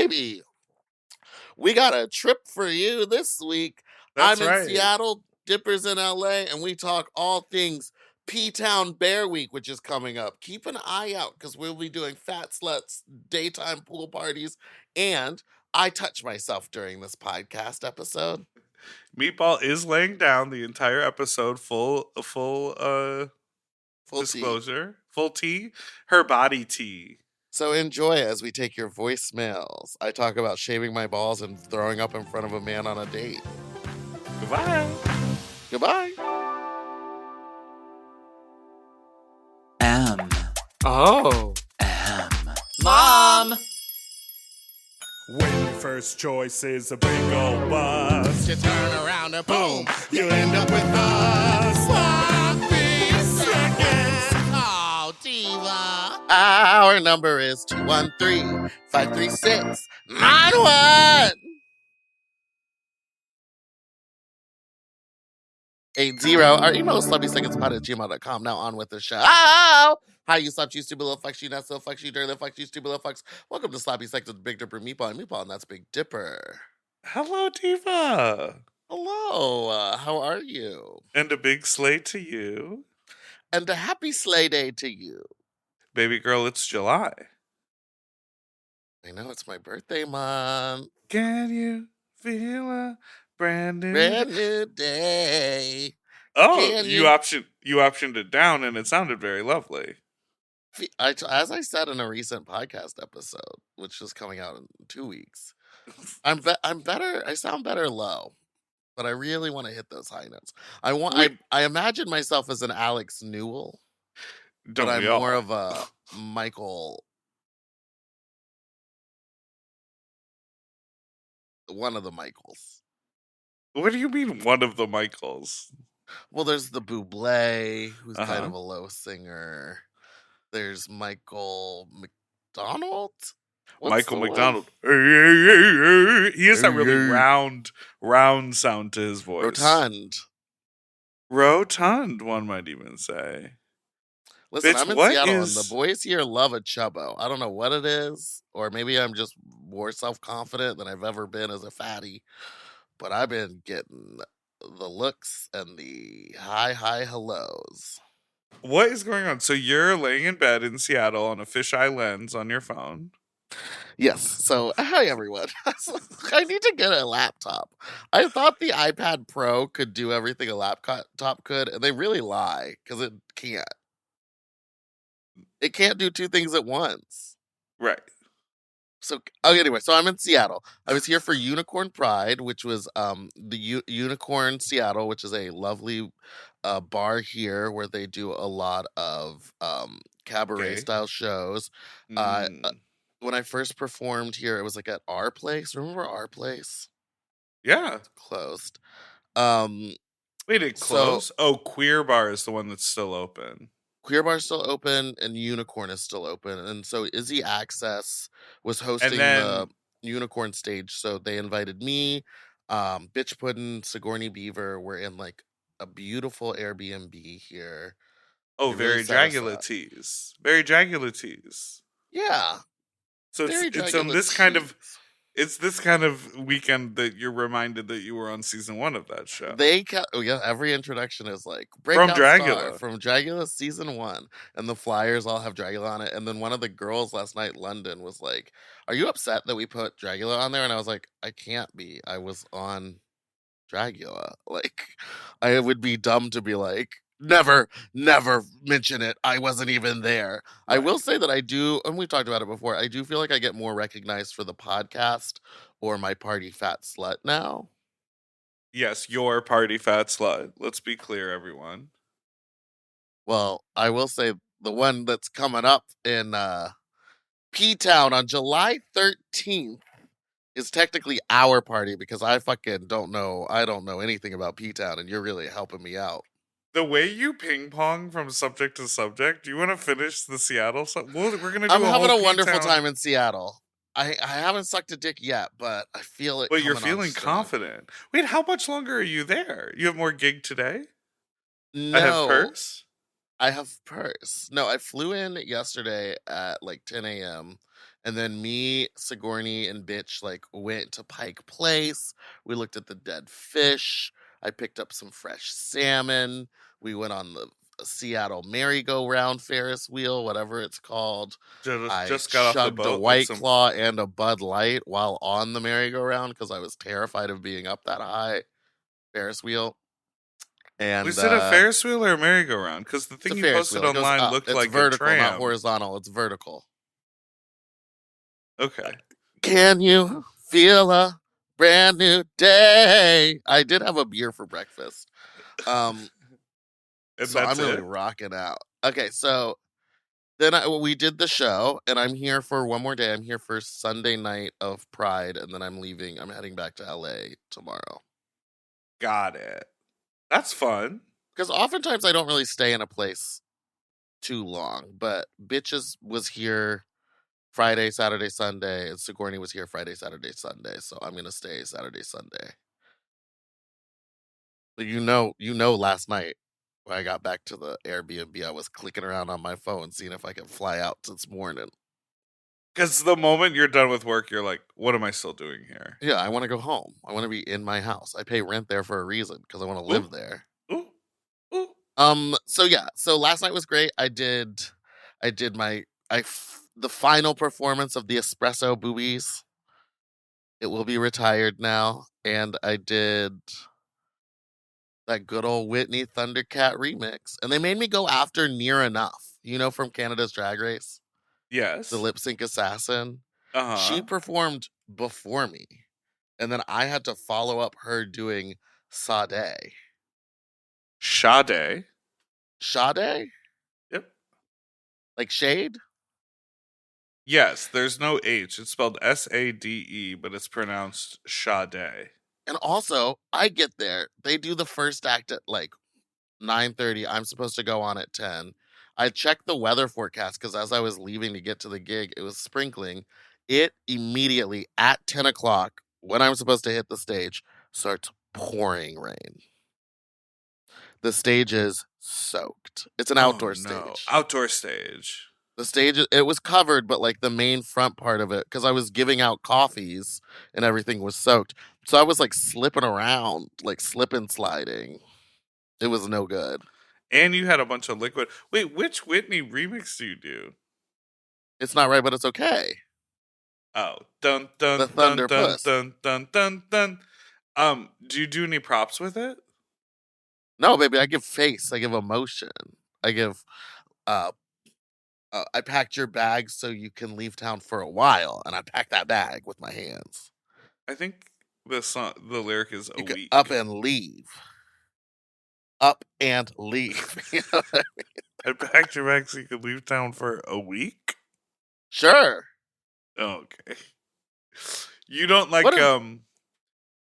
baby. We got a trip for you this week. That's I'm in right. Seattle, Dipper's in LA, and we talk all things Ptown Bear Week, which is coming up. Keep an eye out because we'll be doing fat sluts, daytime pool parties, and I touch myself during this podcast episode. Meatball is laying down the entire episode full Full tea. disclosure. Full tea. Her body tea. So enjoy as we take your voicemails. I talk about shaving my balls and throwing up in front of a man on a date. Goodbye. Goodbye. Oh. Mom! When your first choice is a big old bus, You turn around and boom, you end up with us. Sloppy seconds. Oh, diva. Our number is 213-536-9180. Our email is sloppysecondspot@gmail.com. Now on with the show. Hi, you sloppy, you stupid little fucks, you not so fucks, you dirty little fucks, you stupid little fucks. Welcome to Sloppy Seconds with Big Dipper, Meatball, and that's Big Dipper. Hello, Diva. Hello, how are you? And a big slay to you. And a happy sleigh day to you. Baby girl, it's July. I know, it's my birthday month. Can you feel a brand new day? Oh, you optioned it down and it sounded very lovely. As I said in a recent podcast episode, which is coming out in 2 weeks, I'm better. I sound better low, but I really want to hit those high notes. I imagine myself as an Alex Newell, but I'm more of a Michael. One of the Michaels. What do you mean, one of the Michaels? Well, there's the Bublé, who's kind of a low singer. There's Michael McDonald. Michael McDonald. He has that really round sound to his voice. Rotund, one might even say. Listen, I'm in Seattle, and the boys here love a chubbo. I don't know what it is, or maybe I'm just more self-confident than I've ever been as a fatty, but I've been getting the looks and the hi hellos. What is going on? So you're laying in bed in Seattle on a fisheye lens on your phone. Yes. So, hi, everyone. I need to get a laptop. I thought the iPad Pro could do everything a laptop could, and they really lie, because it can't. It can't do two things at once. Right. So, anyway, so I'm in Seattle. I was here for Unicorn Pride, which was the Unicorn Seattle, which is a lovely bar here where they do a lot of cabaret-style shows. When I first performed here, it was like at Our Place. Remember Our Place? Yeah. It's closed. Wait, it closed? Queer Bar is the one that's still open. Queer Bar is still open, and Unicorn is still open. And so Izzy Access was hosting the Unicorn stage. So they invited me, Bitch Puddin', Sigourney Beaver. We're in like a beautiful Airbnb here. Oh, very Dragula tease. Very Dragula tease. Yeah. So it's this kind of weekend that you're reminded that you were on season 1 of that show. Every introduction is like from Dragula. From Dragula season 1, and the flyers all have Dragula on it. And then one of the girls last night, London, was like, "Are you upset that we put Dragula on there?" And I was like, "I can't be. I was on Dragula. Like, I would be dumb to be like, never mention it. I wasn't even there." Right. I will say that I do, and we've talked about it before, I do feel like I get more recognized for the podcast or my party fat slut now. Yes, your party fat slut. Let's be clear, everyone. Well, I will say the one that's coming up in Ptown on July 13th is technically our party, because I fucking don't know anything about Ptown, and you're really helping me out. The way you ping pong from subject to subject, do you want to finish the Seattle stuff? We're gonna do I'm having a wonderful time in Seattle. I haven't sucked a dick yet, but I feel it. But you're feeling confident. Wait, how much longer are you there? You have more gig today? No. I have purse? No, I flew in yesterday at like 10 a.m. And then me, Sigourney, and Bitch like went to Pike Place. We looked at the dead fish. I picked up some fresh salmon. We went on the Seattle merry-go-round Ferris wheel, whatever it's called. I Just got off the chugged a boat with White some. Claw and a Bud Light while on the merry-go-round because I was terrified of being up that high Ferris wheel. And Was it a Ferris wheel or a merry-go-round? Because the it's a thing you Ferris posted wheel. It goes online up. looked It's like a vertical, not tram. horizontal. It's vertical. Okay. Can you feel a brand new day? I did have a beer for breakfast. And So I'm that's really it? rocking out. Okay, so then we did the show, and I'm here for one more day. I'm here for Sunday night of Pride, and then I'm leaving. I'm heading back to LA tomorrow. Got it. That's fun. Because oftentimes I don't really stay in a place too long, but Bitches was here Friday, Saturday, Sunday, and Sigourney was here Friday, Saturday, Sunday. So I'm gonna stay Saturday, Sunday. But last night when I got back to the Airbnb, I was clicking around on my phone, seeing if I could fly out this morning. Because the moment you're done with work, you're like, what am I still doing here? Yeah, I want to go home. I want to be in my house. I pay rent there for a reason because I want to Ooh. live there. Ooh. Ooh. So yeah, so last night was great. I did the final performance of the Espresso Boobies. It will be retired now, and I did that good old Whitney Thundercat remix, and they made me go after Near Enough. From Canada's Drag Race, Yes. the lip sync assassin. She Uh-huh. performed before me, and then I had to follow up her doing Sade. Sade. Sade? Yep. Like shade? Yes, there's no H. It's spelled Sade, but it's pronounced Sade. And also, I get there. They do the first act at like 9:30. I'm supposed to go on at 10. I checked the weather forecast because as I was leaving to get to the gig, it was sprinkling. It immediately at 10 o'clock, when I'm supposed to hit the stage, starts pouring rain. The stage is soaked. It's an outdoor stage. Outdoor stage. The stage, it was covered, but like the main front part of it, because I was giving out coffees and everything was soaked. So I was like slipping around, like slip and sliding. It was no good. And you had a bunch of liquid. Wait, which Whitney remix do you do? It's not right, but it's okay. Oh, dun dun The dun Thunder dun Puss. dun dun dun dun. Do you do any props with it? No, baby, I give face. I give emotion. I give. I packed your bag so you can leave town for a while, and I packed that bag with my hands. I think the lyric is a You can week. up and leave. Up and leave. You know what I mean? I packed your bag so you could leave town for a week. Sure. Okay. You don't like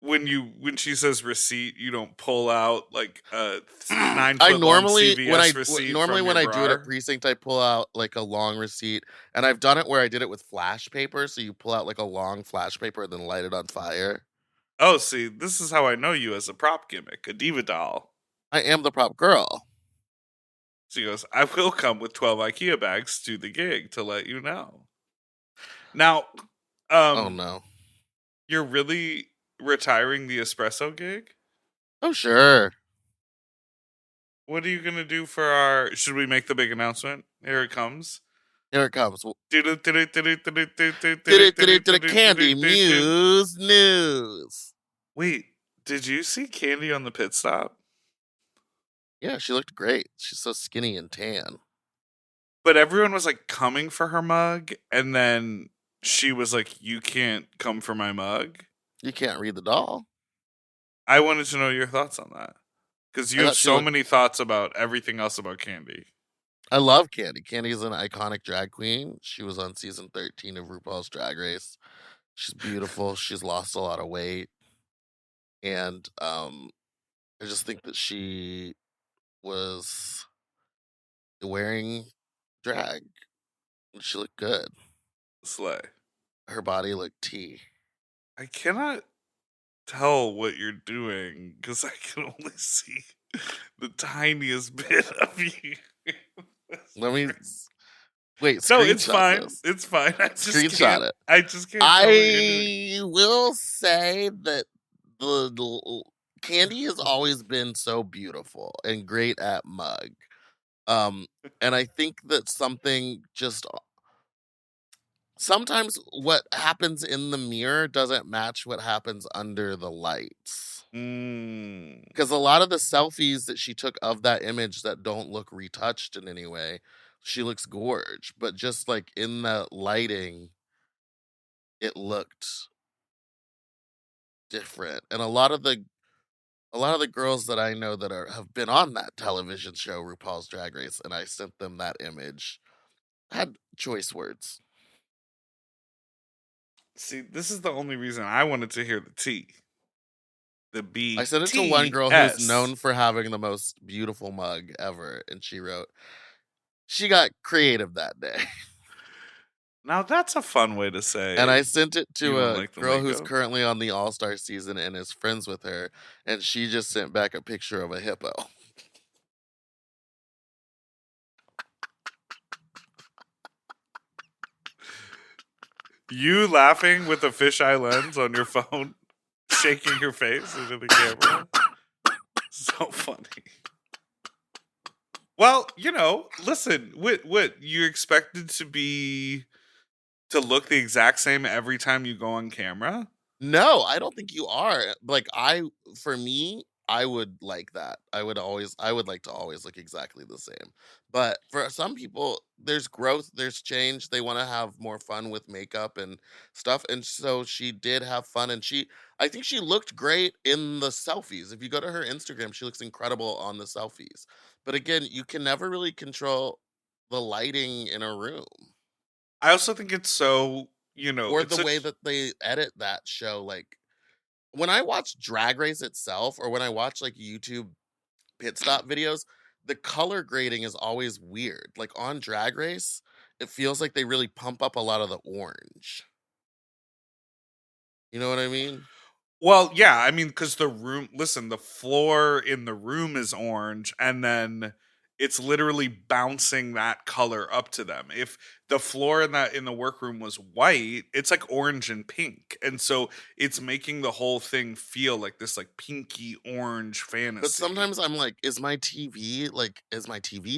when she says receipt, you don't pull out like a 9 foot long CVS receipt. Normally from when your I do it at bra? precinct, I pull out like a long receipt, and I've done it where I did it with flash paper. So you pull out like a long flash paper and then light it on fire. Oh, see, this is how I know you as a prop gimmick, a diva doll. I am the prop girl. She goes, I will come with 12 IKEA bags to the gig to let you know. Now, Oh no. you're really retiring the espresso gig? Oh sure. What are you going to do for our... Should we make the big announcement? Here it comes. Here it comes. Candy Muse news. Wait, did you see Candy on the pit stop? Yeah, she looked great. She's so skinny and tan. But everyone was like coming for her mug, and then she was like, you can't come for my mug. You can't read the doll. I wanted to know your thoughts on that. Because you have so many thoughts about everything else about Candy. I love Candy. Candy's an iconic drag queen. She was on season 13 of RuPaul's Drag Race. She's beautiful. She's lost a lot of weight. And I just think that she was wearing drag. She looked good. Slay. Her body looked tea. I cannot tell what you're doing because I can only see the tiniest bit of you. Let me Wait, No, it's screenshot fine. this. It's fine. Screenshot it. I just can't tell what you're doing. I will say that the Candy has always been so beautiful and great at mug. And I think that sometimes what happens in the mirror doesn't match what happens under the lights. Mm. Because a lot of the selfies that she took of that image that don't look retouched in any way, she looks gorge. But just like in the lighting, it looked different. And a lot of the girls that I know that have been on that television show, RuPaul's Drag Race, and I sent them that image, had choice words. See, this is the only reason I wanted to hear the T. The B. I sent it to one girl who's known for having the most beautiful mug ever, and she wrote, she got creative that day. Now that's a fun way to say. And I sent it to a like the girl who's lingo? currently on the All-Star season and is friends with her, and she just sent back a picture of a hippo. You laughing with a fisheye lens on your phone, shaking your face into the camera. So funny. Well, listen, what you expected to look the exact same every time you go on camera? No, I don't think you are. Like for me, I would like that. I would like to always look exactly the same. But for some people, there's growth, there's change. They want to have more fun with makeup and stuff. And so she did have fun, and I think she looked great in the selfies. If you go to her Instagram, she looks incredible on the selfies. But again, you can never really control the lighting in a room. I also think it's so, Or it's the way that they edit that show. Like when I watch Drag Race itself, or when I watch like YouTube pit stop videos, the color grading is always weird. Like on Drag Race, it feels like they really pump up a lot of the orange. You know what I mean? Well, yeah, I mean, because the floor in the room is orange, and then it's literally bouncing that color up to them. If the floor in the workroom was white, it's like orange and pink, and so it's making the whole thing feel like this like pinky orange fantasy. But sometimes I'm like, is my TV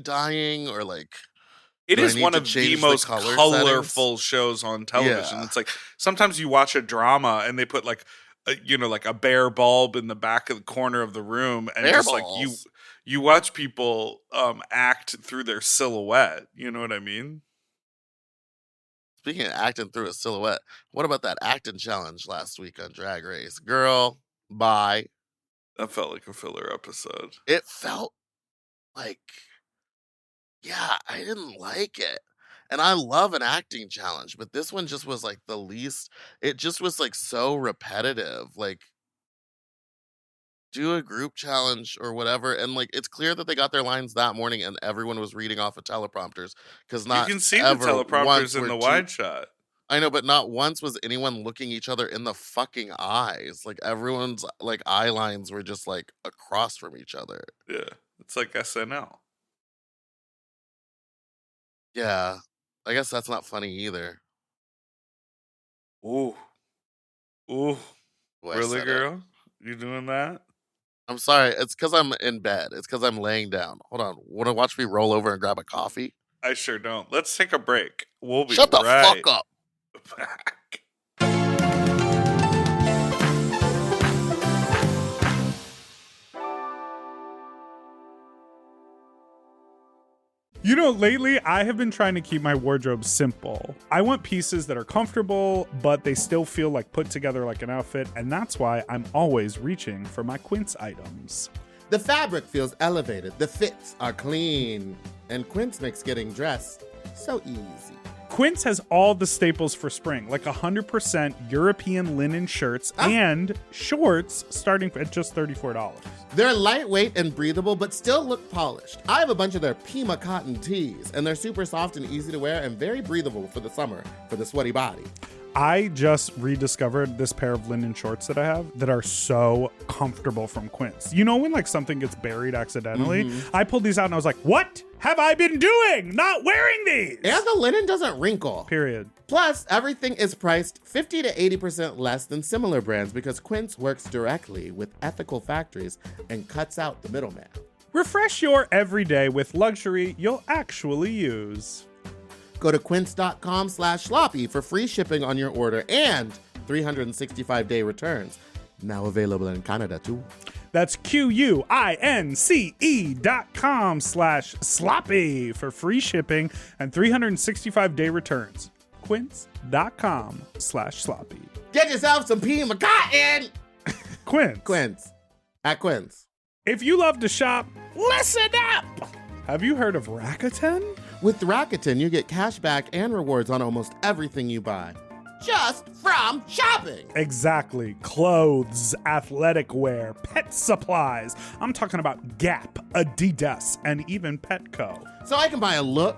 dying, or like it do I is need one to of the change most color colorful shows on television. Yeah. It's like sometimes you watch a drama and they put like like a bare bulb in the back of the corner of the room, and Bear just like balls. you watch people act through their silhouette. You know what I mean? Speaking of acting through a silhouette, what about that acting challenge last week on Drag Race? Girl, bye. That felt like a filler episode. It felt like, yeah, I didn't like it. And I love an acting challenge, but this one just was like the least, it just was like so repetitive. Like, do a group challenge or whatever. And like, it's clear that they got their lines that morning and everyone was reading off of teleprompters, because You not can see the ever teleprompters once in were the two- wide shot. I know, but not once was anyone looking each other in the fucking eyes. Like everyone's like eye lines were just like across from each other. Yeah, it's like SNL. Yeah. I guess that's not funny either. Ooh, ooh, Oh, I really, said it. girl? You doing that? I'm sorry. It's because I'm in bed. It's because I'm laying down. Hold on. Want to watch me roll over and grab a coffee? I sure don't. Let's take a break. We'll be Shut the right fuck up. back. You know, lately I have been trying to keep my wardrobe simple. I want pieces that are comfortable, but they still feel like put together like an outfit, and that's why I'm always reaching for my Quince items. The fabric feels elevated, the fits are clean, and Quince makes getting dressed so easy. Quince has all the staples for spring, like 100% European linen shirts and shorts starting at just $34. They're lightweight and breathable, but still look polished. I have a bunch of their Pima cotton tees, and they're super soft and easy to wear and very breathable for the summer for the sweaty body. I just rediscovered this pair of linen shorts that I have that are so comfortable from Quince. You know when like something gets buried accidentally? I pulled these out and I was like, what have I been doing not wearing these? And the linen doesn't wrinkle. Period. Plus, everything is priced 50 to 80% less than similar brands because Quince works directly with ethical factories and cuts out the middleman. Refresh your everyday with luxury you'll actually use. Go to quince.com/sloppy for free shipping on your order and 365-day returns. Now available in Canada too. That's QUINCE.com/sloppy for free shipping and 365-day returns. Quince.com/sloppy. Get yourself some Pima cotton. Quince. Quince. At Quince. If you love to shop, listen up! Have you heard of Rakuten? With Rakuten, you get cash back and rewards on almost everything you buy. Just from shopping. Exactly. Clothes, athletic wear, pet supplies. I'm talking about Gap, Adidas, and even Petco. So I can buy a look,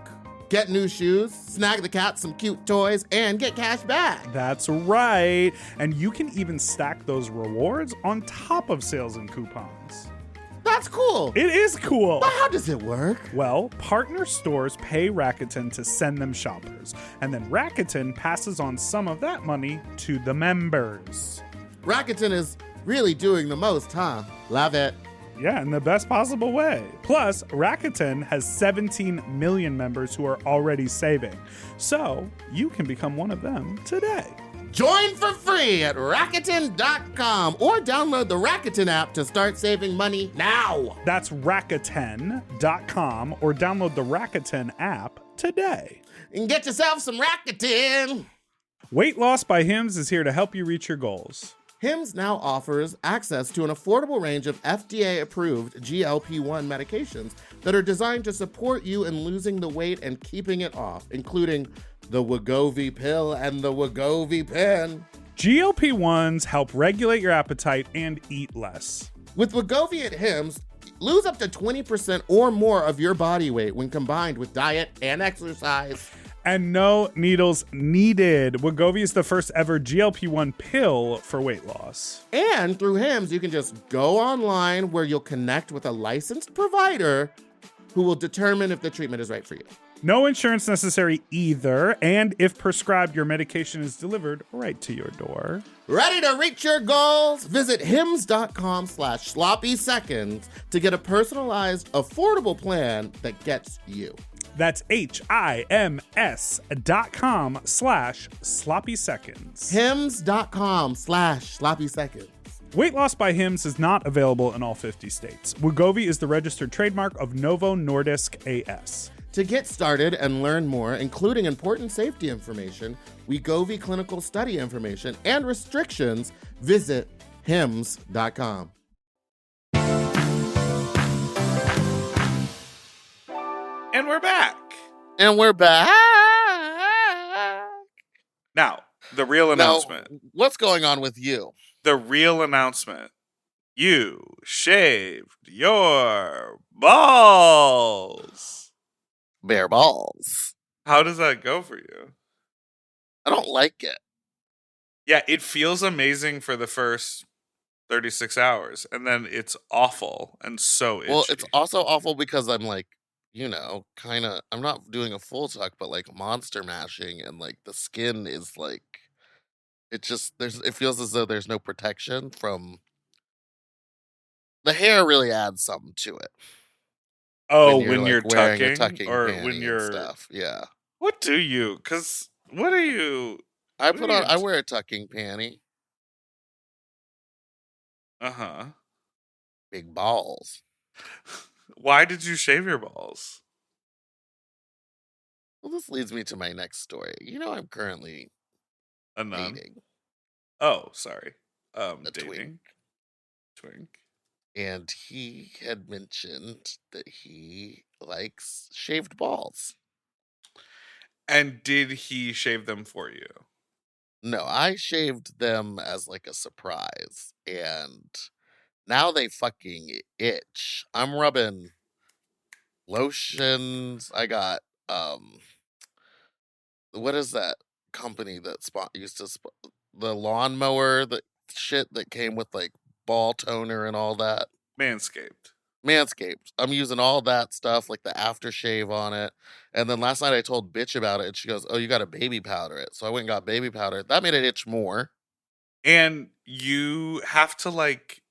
get new shoes, snag the cat some cute toys, and get cash back. That's right. And you can even stack those rewards on top of sales and coupons. That's cool. It is cool. But how does it work? Well, partner stores pay Rakuten to send them shoppers, and then Rakuten passes on some of that money to the members. Rakuten is really doing the most, huh? Love it. Yeah, in the best possible way. Plus, Rakuten has 17 million members who are already saving. So, you can become one of them today. Join for free at Rakuten.com or download the Rakuten app to start saving money now. That's Rakuten.com or download the Rakuten app today. And get yourself some Rakuten. Weight Loss by Hims is here to help you reach your goals. Hims now offers access to an affordable range of FDA-approved GLP-1 medications that are designed to support you in losing the weight and keeping it off, including the Wegovy pill and the Wegovy pen. GLP-1s help regulate your appetite and eat less. With Wegovy at Hims, lose up to 20% or more of your body weight when combined with diet and exercise. And no needles needed. Wegovy is the first ever GLP-1 pill for weight loss. And through Hims, you can just go online where you'll connect with a licensed provider who will determine if the treatment is right for you. No insurance necessary either, and if prescribed, your medication is delivered right to your door. Ready to reach your goals? Visit hims.com/sloppy seconds to get a personalized, affordable plan that gets you. That's HIMS.com/sloppy seconds. hims.com/sloppy seconds. Weight Loss by Hims is not available in all 50 states. Wegovy is the registered trademark of Novo Nordisk AS. To get started and learn more, including important safety information, Wegovy clinical study information, and restrictions, visit hims.com. And we're back. And we're back. Now, the real announcement. Now, what's going on with you? The real announcement. You shaved your balls. Bare balls. How does that go for you? I don't like it. Yeah, it feels amazing for the first 36 hours, and then it's awful and so itchy. Well, it's also awful because I'm like, kind of, I'm not doing a full tuck, but like monster mashing, and like the skin is like, it feels as though there's no protection from the hair. Really adds something to it. Oh, when you're like, wearing a tucking, tucking or panty when and you're stuff. Yeah, What do you? Because what are you? I What are you I wear a tucking panty. Uh-huh. Big balls. Why did you shave your balls? Well, this leads me to my next story. I'm currently A nun. dating Oh, sorry. a Dating. twink, and he had mentioned that he likes shaved balls. And did he shave them for you? No, I shaved them as like a surprise, and now they fucking itch. I'm rubbing lotions. I got what is that company that the lawnmower, the shit that came with like ball toner and all that. Manscaped. Manscaped. I'm using all that stuff, like the aftershave on it. And then last night I told bitch about it, and she goes, "Oh, you got to baby powder it." So I went and got baby powder. That made it itch more. And you have to like,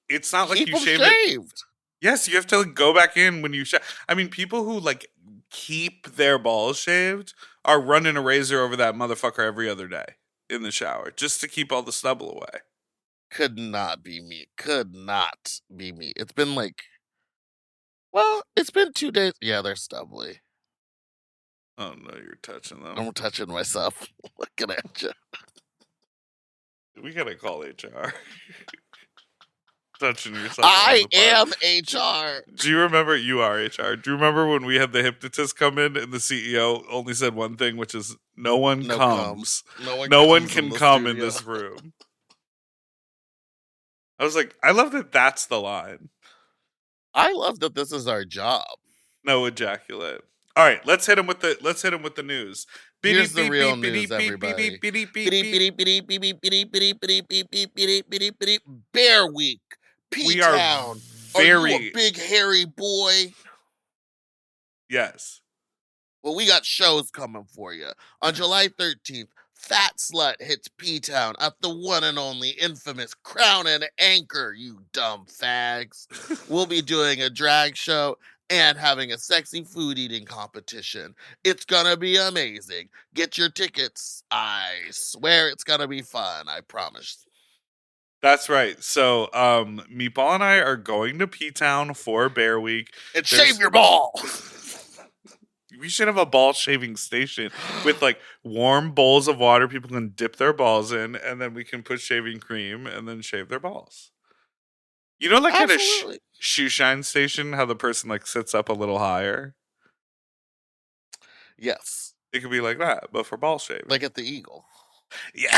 it's not like Keep you them shave it. shaved. Yes, you have to like, go back in when you shave. I mean, people who like keep their balls shaved are running a razor over that motherfucker every other day in the shower just to keep all the stubble away. Could not be me. Could not be me. It's been like, well, it's been 2 days. Yeah, they're stubbly. Oh no, you're touching them. I'm touching myself. Looking at you. We gotta call HR. Touching yourself. I am HR. Do you remember? You are HR. Do you remember when we had the hypnotist come in and the CEO only said one thing, which is no one No comes. cum. No one comes can the come in studio. this room. I was like, I love that that's the line. I love that this is our job. No ejaculate. All right, let's hit him with the news. Here's the real news, everybody. Bear Week. We are Ptown. Are you a very big hairy boy? yes. Well, we got shows coming for you. On July 13th, Fat Slut hits Ptown at the one and only infamous Crown and Anchor, you dumb fags. We'll be doing a drag show and having a sexy food eating competition. It's gonna be amazing. Get your tickets. I swear it's gonna be fun. I promise. That's right. So, Meatball and I are going to Ptown for Bear Week. And shave your ball. We should have a ball shaving station with like warm bowls of water people can dip their balls in, and then we can put shaving cream and then shave their balls. You know, like at a Absolutely. shoe shine station, how the person like sits up a little higher. Yes. It could be like that, but for ball shaving. Like at the Eagle. Yeah.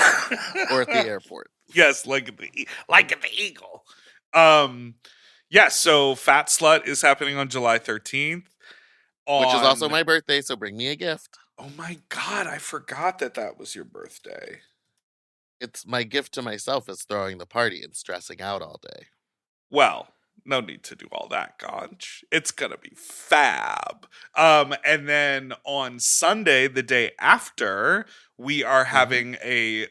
Or at the airport. Yes, like at the Eagle. Yeah, so Fat Slut is happening on July 13th. Which is also my birthday, so bring me a gift. Oh my god, I forgot that was your birthday. It's my gift to myself is throwing the party and stressing out all day. Well, no need to do all that, Gonch. It's gonna be fab. And then on Sunday, the day after, we are having a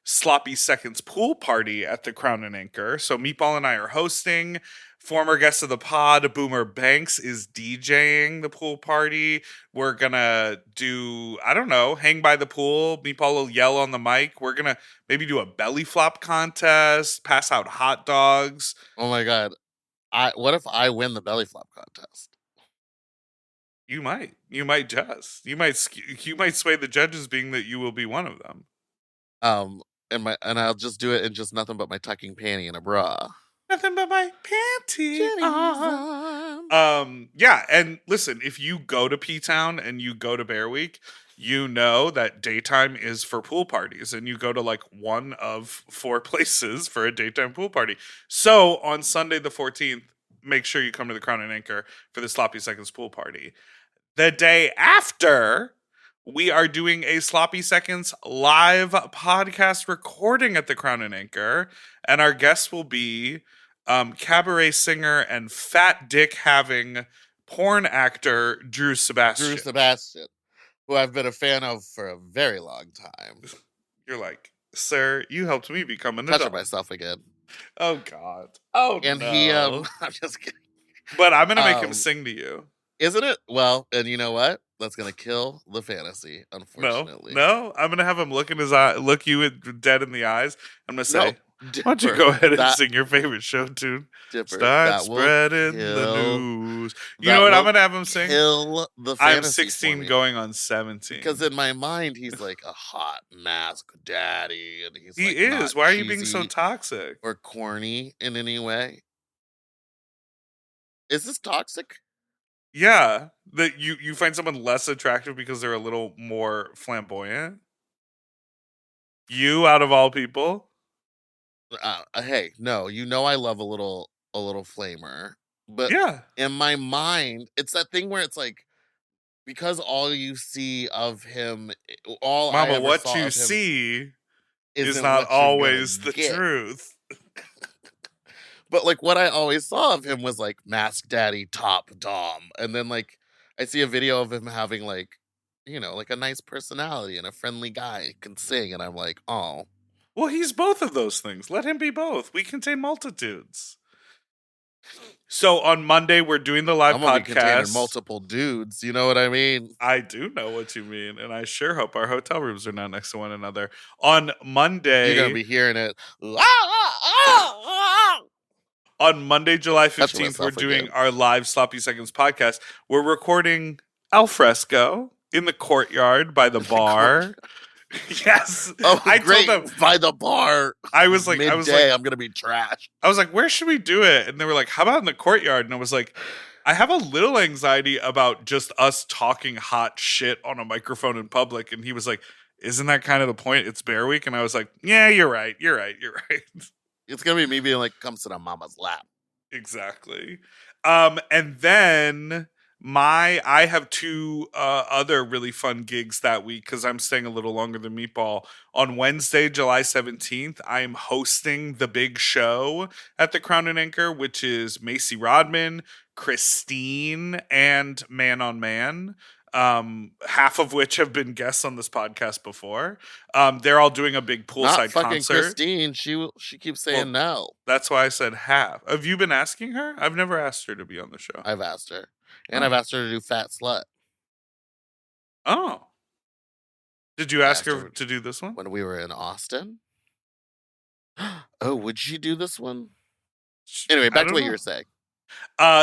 Sloppy Seconds pool party at the Crown and Anchor. So Meatball and I are hosting. Former guest of the pod, Boomer Banks, is DJing the pool party. We're gonna do, I don't know, hang by the pool. Meatball will yell on the mic. We're gonna maybe do a belly flop contest, pass out hot dogs. Oh my god. What if I win the belly flop contest? You might sway the judges, being that you will be one of them. And I'll just do it in just nothing but my tucking panty and a bra. Nothing but my panties on. Yeah, and listen, if you go to Ptown and you go to Bear Week, you know that daytime is for pool parties, and you go to like one of 4 places for a daytime pool party. So on Sunday the 14th, make sure you come to the Crown and Anchor for the Sloppy Seconds pool party. The day after, we are doing a Sloppy Seconds live podcast recording at the Crown and Anchor, and our guests will be cabaret singer and fat dick having porn actor Drew Sebastian. Drew Sebastian, who I've been a fan of for a very long time. You're like, sir, you helped me become an Touching adult. myself again. Oh God. Oh And no. he I'm just kidding. But I'm gonna make him sing to you. Isn't it? Well, and you know what? That's gonna kill the fantasy, unfortunately. No, I'm gonna have him look in his eye, look you dead in the eyes. I'm gonna say, Dipper, why don't you go ahead and sing your favorite show tune? Dipper, Start that will spreading the kill- news. You that know what I'm will gonna have him sing? Kill the I'm fantasy. 16 for me. going on 17. Because in my mind, he's like a hot mask daddy, and he's he like is. not Why are you being so cheesy toxic? or corny in any way? Is this toxic? Yeah, that you find someone less attractive because they're a little more flamboyant. You, out of all people. Hey, no, you know I love a little flamer, but Yeah. in my mind, it's that thing where it's like because all you see of him, all I Mama, ever what saw you of him see is isn't not what you're gonna always the get. truth. But like what I always saw of him was like Mask Daddy top dom. And then like I see a video of him having like, like a nice personality and a friendly guy can sing, and I'm like, oh, Well, he's both of those things. Let him be both. We contain multitudes. So on Monday, we're doing the live I'm gonna be containing podcast. multiple dudes. You know what I mean? I do know what you mean, and I sure hope our hotel rooms are not next to one another. On Monday, You're gonna be hearing it. on Monday, July Touching 15th, we're myself doing again. our live Sloppy Seconds podcast. We're recording al fresco in the courtyard by the bar. Yes. Oh, I great! told them, By the bar. I was like, midday. I'm gonna be trashed. where should we do it? And they were like, how about in the courtyard? And I was like, I have a little anxiety about just us talking hot shit on a microphone in public. And he was like, isn't that kind of the point? It's Bear Week. And I was like, yeah, you're right. You're right. It's gonna be me being like, "Come sit on Mama's lap." Exactly. And then I have two other really fun gigs that week because I'm staying a little longer than Meatball. On Wednesday, July 17th, I am hosting the big show at the Crown and Anchor, which is Macy Rodman, Christine, and Man on Man. Half of which have been guests on this podcast before. They're all doing a big Not poolside fucking concert. Christine. She keeps saying no. That's why I said half. Have you been asking her? I've never asked her to be on the show. I've asked her, and I've asked her to do Fat Slut Oh. Did you ask asked her her to do this one? when we were in Austin. Oh, would she do this one? Anyway, I back to don't what know. you were saying.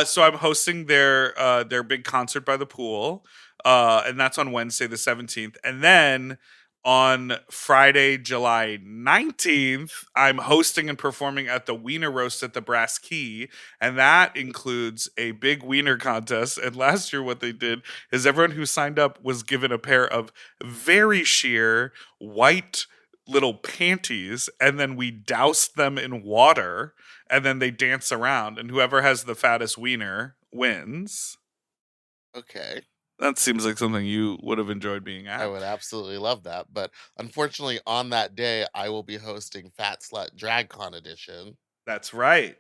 So I'm hosting their big concert by the pool, and that's on Wednesday the 17th, and then on Friday, July 19th, I'm hosting and performing at the Wiener Roast at the Brass Key, and that includes a big wiener contest. And last year, what they did is everyone who signed up was given a pair of very sheer white little panties, and then we doused them in water, and then they dance around, and whoever has the fattest wiener wins. Okay, That seems like something you would have enjoyed being at. I would absolutely love that, but unfortunately, on that day, I will be hosting Fat Slut Drag Con Edition. That's right.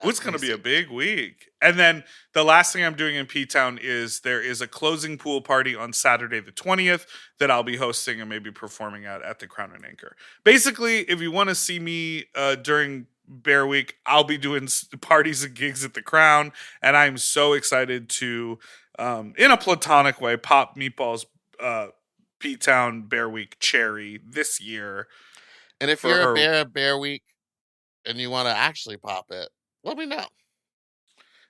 at It's going to be a Precinct. big week. And then the last thing I'm doing in Ptown is there is a closing pool party on Saturday the 20th that I'll be hosting and maybe performing at the Crown and Anchor. Basically, if you want to see me during Bear Week, I'll be doing parties and gigs at the Crown, and I'm so excited to, in a platonic way, pop Meatball's Ptown Bear Week cherry this year. And if for you're her- a bear at Bear Week and you want to actually pop it, let me know.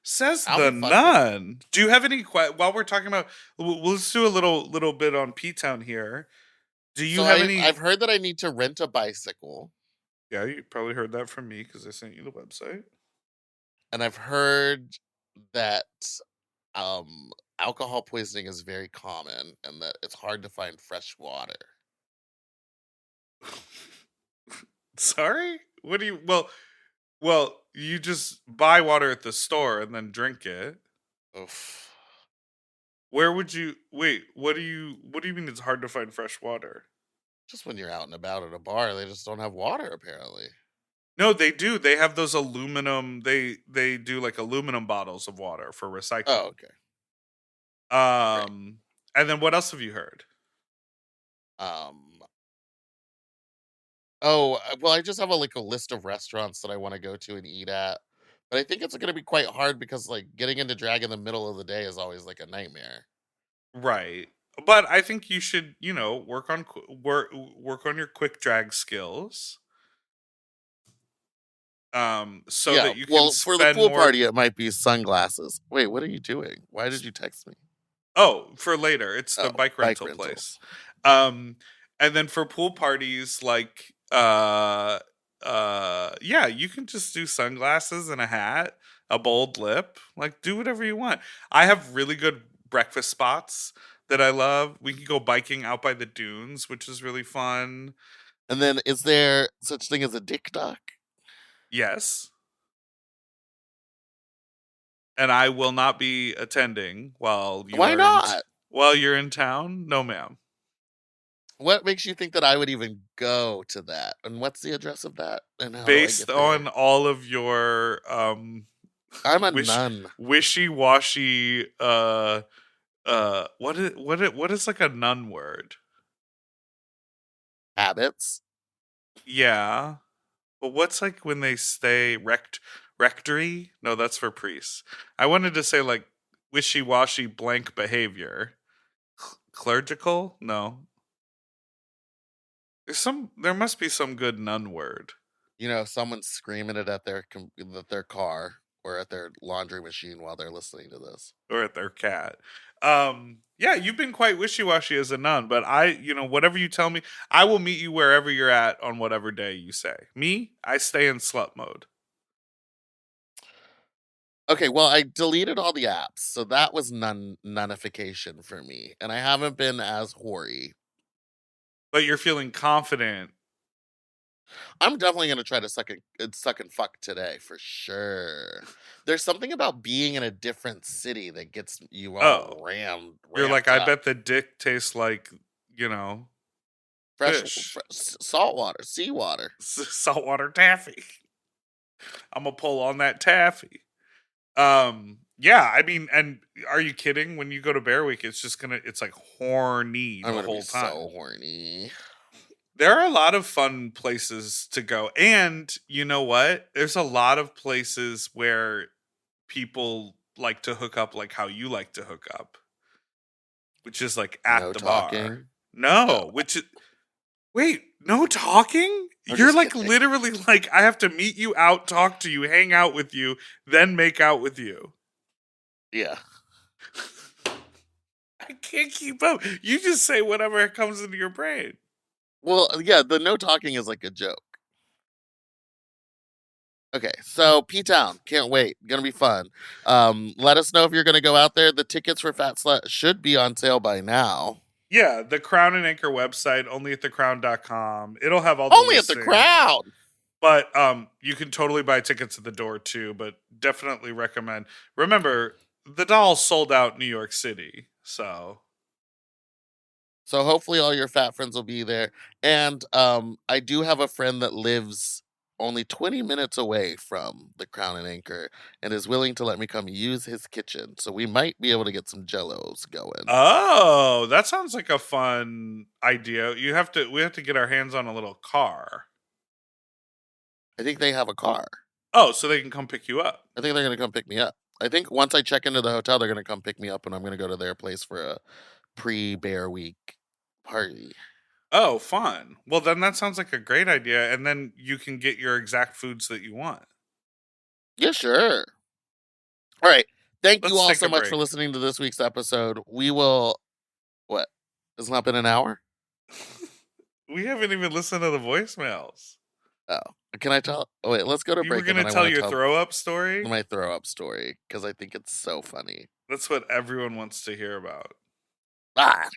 Says I'll the be fucking- nun. Do you have any while we're talking about? Let's do a little bit on Ptown here. Do you So have any? I've heard that I need to rent a bicycle, Yeah, you probably heard that from me because I sent you the website. and I've heard that alcohol poisoning is very common and that it's hard to find fresh water. Sorry, what do you? Well, you just buy water at the store and then drink it. Oof. Where would you wait? What do you mean it's hard to find fresh water? Just when you're out and about at a bar, they just don't have water apparently. No, they do. They have those aluminum. They do like aluminum bottles of water for recycling. Oh, okay. And then what else have you heard? Well, I just have a list of restaurants that I want to go to and eat at. But I think it's going to be quite hard because like getting into drag in the middle of the day is always like a nightmare. Right. But I think you should, work on your quick drag skills. So Yeah, that you can well, for the spend pool more. party, it might be sunglasses. Wait, what are you doing? Why did you text me? Oh, for later. It's the Oh, bike bike rental rentals. place. And then for pool parties, like yeah, you can just do sunglasses and a hat, a bold lip, like do whatever you want. I have really good breakfast spots that I love. We can go biking out by the dunes, which is really fun. And then is there such thing as a dick dock? Yes. And I will not be attending while you Why are not? while you're in town. No, ma'am. What makes you think that I would even go to that? And what's the address of that? And how do I Based get there? on all of your I'm a wish nun. wishy-washy what is like a nun word? Habits. Yeah. But what's like when they stay rectory? No, that's for priests. I wanted to say like wishy-washy blank behavior. Clerical? No. There must be some good nun word. Someone's screaming it at their car or at their laundry machine while they're listening to this. Or at their cat. Yeah, you've been quite wishy-washy as a nun, but whatever you tell me, I will meet you wherever you're at on whatever day you say. Me, I stay in slut mode. Okay, well, I deleted all the apps, so that was nunification for me, and I haven't been as hoary. But you're feeling confident. I'm definitely gonna try to suck and fuck today for sure. There's something about being in a different city that gets you Oh, all you're like, ramped I up. bet the dick tastes like, Fresh, fish. salt water, seawater. Saltwater taffy. I'm gonna pull on that taffy. Yeah, I mean, and are you kidding? When you go to Bear Week, it's like horny I'm the gonna be whole time. so horny. There are a lot of fun places to go. And you know what? There's a lot of places where people like to hook up like how you like to hook up, which is like No at the bar. talking. No, Oh, which is wait, no talking? I'm You're just like kidding. literally like I have to meet you out, talk to you, hang out with you, then make out with you. Yeah. I can't keep up. You just say whatever comes into your brain. Well, yeah, the no talking is like a joke. Okay, so P-Town, can't wait. Gonna be fun. Let us know if you're gonna go out there. The tickets for Fat Slut should be on sale by now. Yeah, the Crown and Anchor website, only at thecrown.com. It'll have all the Only at the listings. crowd. But you can totally buy tickets at the door too, but definitely recommend. Remember, the doll sold out New York City. So So hopefully all your fat friends will be there. And I do have a friend that lives only 20 minutes away from the Crown and Anchor and is willing to let me come use his kitchen. So we might be able to get some jellos going. oh, that sounds like a fun idea. We have to get our hands on a little car. I think they have a car. Oh, so they can come pick you up. I think they're going to come pick me up. I think once I check into the hotel, they're going to come pick me up and I'm going to go to their place for a pre-Bear Week party. Oh, fun. Well, then that sounds like a great idea. And then you can get your exact foods that you want. Yeah, sure. All right. Thank you Let's all take so a much for break. listening to this week's episode. We will. What? It's not been an hour? We haven't even listened to the voicemails. Oh. Can I tell? Oh, wait, let's go to You were break and going then to I tell want to your tell throw up story? my throw up story because I think it's so funny. That's what everyone wants to hear about. Ah.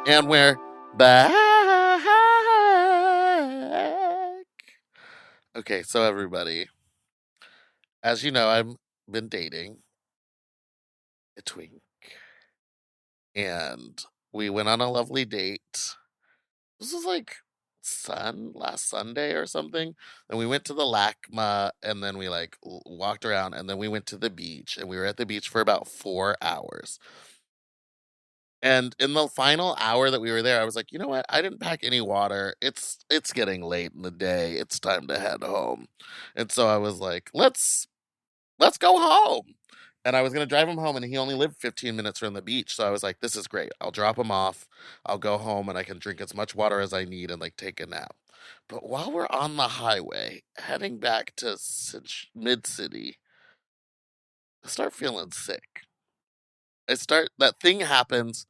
And we're back. Okay, so everybody, as you know, I've been dating a twink, and we went on a lovely date. This was like last Sunday or something. And we went to the LACMA, and then we like walked around, and then we went to the beach, and we were at the beach for about 4 hours. And in the final hour that we were there, I was like, you know what? I didn't pack any water. It's getting late in the day. It's time to head home. And so I was like, let's go home. And I was gonna drive him home, and he only lived 15 minutes from the beach. So I was like, this is great. I'll drop him off. I'll go home and I can drink as much water as I need and like take a nap. But while we're on the highway, heading back to mid city, I start feeling sick. That thing happens.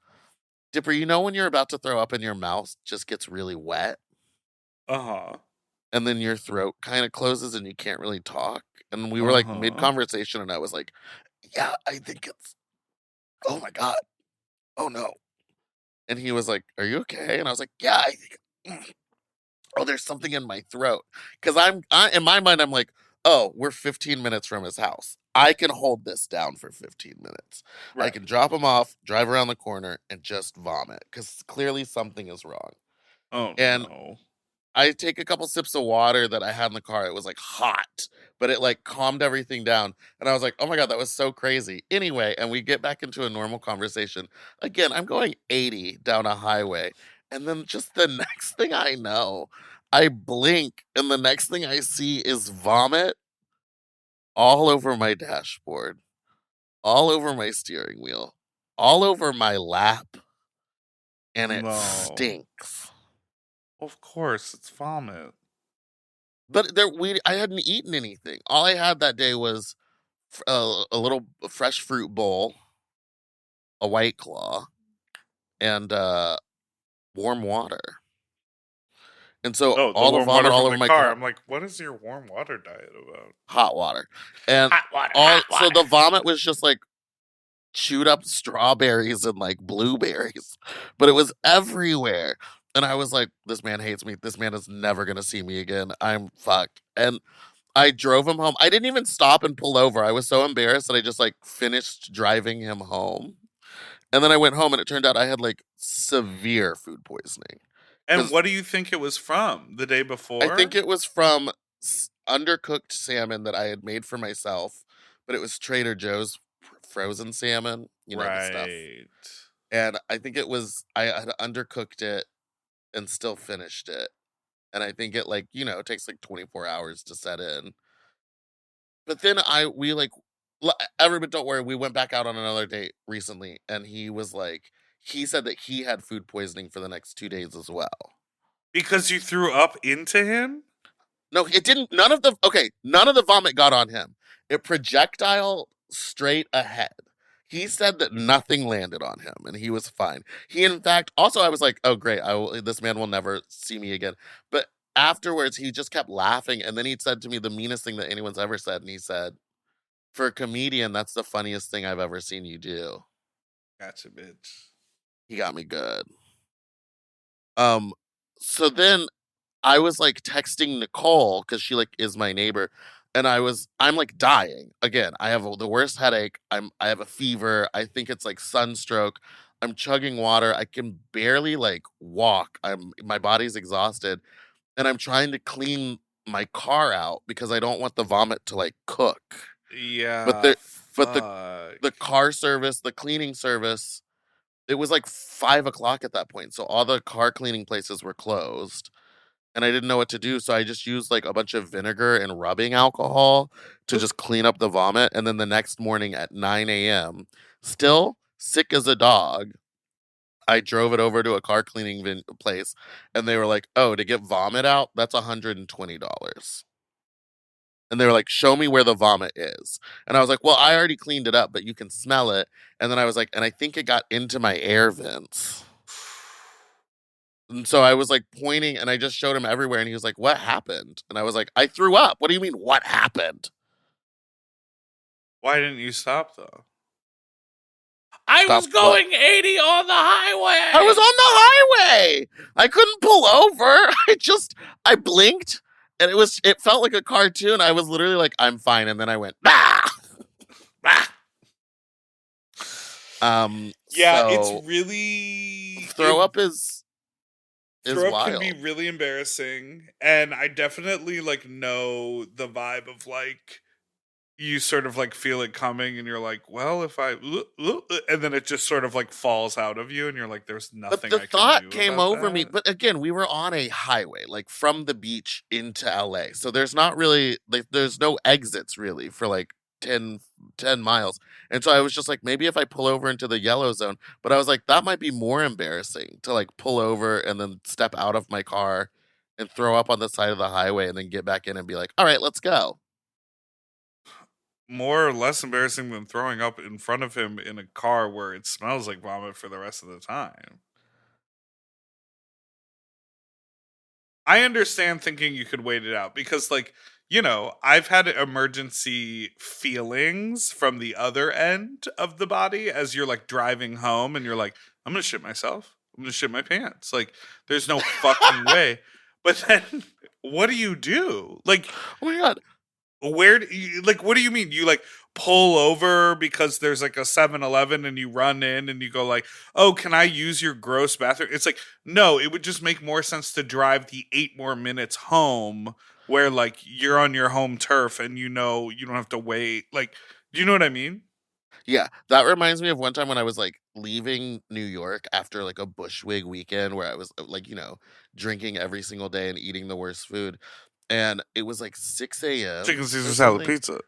Dipper, you know when you're about to throw up and your mouth just gets really wet Uh-huh. and then your throat kind of closes and you can't really talk? And we were like mid Uh-huh. conversation and I was like, yeah, I think oh my God. Oh no. And he was like, are you okay? And I was like, yeah, I think. oh, there's something in my throat. Because in my mind, I'm like, oh, we're 15 minutes from his house. I can hold this down for 15 minutes. I Right. can drop him off, drive around the corner, and just vomit because clearly something is wrong. Oh And no. I take a couple sips of water that I had in the car. It was like hot, but it like calmed everything down. And I was like, oh my God, that was so crazy. Anyway, and we get back into a normal conversation. Again, I'm going 80 down a highway. And then just the next thing I know, I blink, and the next thing I see is vomit all over my dashboard, all over my steering wheel, all over my lap, and it No. stinks. Of course, it's vomit. But I hadn't eaten anything. All I had that day was a little fresh fruit bowl, a White Claw, and warm water. And so Oh, the all the warm vomit water all from over the my car. car, I'm like, what is your warm water diet about? hot water, and Hot water, all. hot So the water. vomit was just like chewed up strawberries and like blueberries, but it was everywhere. And I was like, this man hates me. This man is never gonna see me again. I'm fucked. And I drove him home. I didn't even stop and pull over. I was so embarrassed that I just like finished driving him home. And then I went home and it turned out I had like severe food poisoning. And Because what do you think it was from the day I think before? it was from undercooked salmon that I had made for myself, but it was Trader Joe's frozen salmon, the stuff. Right. And I think I had undercooked it and still finished it. And I think it like, it takes like 24 hours to set in. But then we like, everybody, don't worry. We went back out on another date recently, and he was like, he said that he had food poisoning for the next 2 days as well. Because you threw up into him? No, it didn't. None of the vomit got on him. It projectile straight ahead. He said that nothing landed on him, and he was fine. He, in fact, also I was like, oh great, this man will never see me again. But afterwards, he just kept laughing, and then he said to me the meanest thing that anyone's ever said, and he said, for a comedian, that's the funniest thing I've ever seen you do. Gotcha, bitch. He got me good. So then I was like texting Nicole because she like is my neighbor, and I'm like dying again. I have the worst headache. I have a fever. I think it's like sunstroke. I'm chugging water. I can barely like walk. My body's exhausted, and I'm trying to clean my car out because I don't want the vomit to like cook. But Yeah, the but fuck. the car service, the cleaning service, it was like 5 o'clock at that point, so all the car cleaning places were closed. And I didn't know what to do, so I just used like a bunch of vinegar and rubbing alcohol to just clean up the vomit. And then the next morning at 9 a.m., still sick as a dog, I drove it over to a car cleaning place, and they were like, "Oh, to get vomit out, that's $120." And they were like, "Show me where the vomit is." And I was like, "Well, I already cleaned it up, but you can smell it." And then I was like, "And I think it got into my air vents." And so I was like pointing, and I just showed him everywhere, and he was like, "What happened?" And I was like, "I threw up." "What do you mean, what happened?" Why didn't you stop though? I Stop was what? going 80 on the highway. I was on the highway. I couldn't pull over. I blinked, and it felt like a cartoon. I was literally like, "I'm fine." And then I went, "Ah!" Ah! Yeah, So it's really throw up is throw up wild. can be really embarrassing, and I definitely like know the vibe of like you sort of like feel it coming, and you're like, well, if I, and then it just sort of like falls out of you, and you're like, there's But nothing the I can thought do came about over me. that. But again, we were on a highway, like from the beach into LA. So there's not really like there's no exits really for like 10 miles. And so I was just like, maybe if I pull over into the yellow zone, but I was like, that might be more embarrassing to like pull over and then step out of my car and throw up on the side of the highway and then get back in and be like, all right, let's go. More or less embarrassing than throwing up in front of him in a car where it smells like vomit for the rest of the time. I understand thinking you could wait it out because, like, I've had emergency feelings from the other end of the body as you're like driving home and you're like, I'm going to shit myself. I'm going to shit my pants. Like, there's no fucking way. But then, what do you do? Like, Oh my god. where do you, like, what do you mean? You like pull over because there's like a 7-Eleven and you run in and you go like, "Oh, can I use your gross bathroom?" It's like, no, it would just make more sense to drive the 8 more minutes home where like you're on your home turf and you know you don't have to wait. Like, do you know what I mean? Yeah, that reminds me of one time when I was like leaving New York after like a Bushwig weekend where I was like, drinking every single day and eating the worst food. And it was like 6 Chicken a.m. Caesar or salad something. pizza.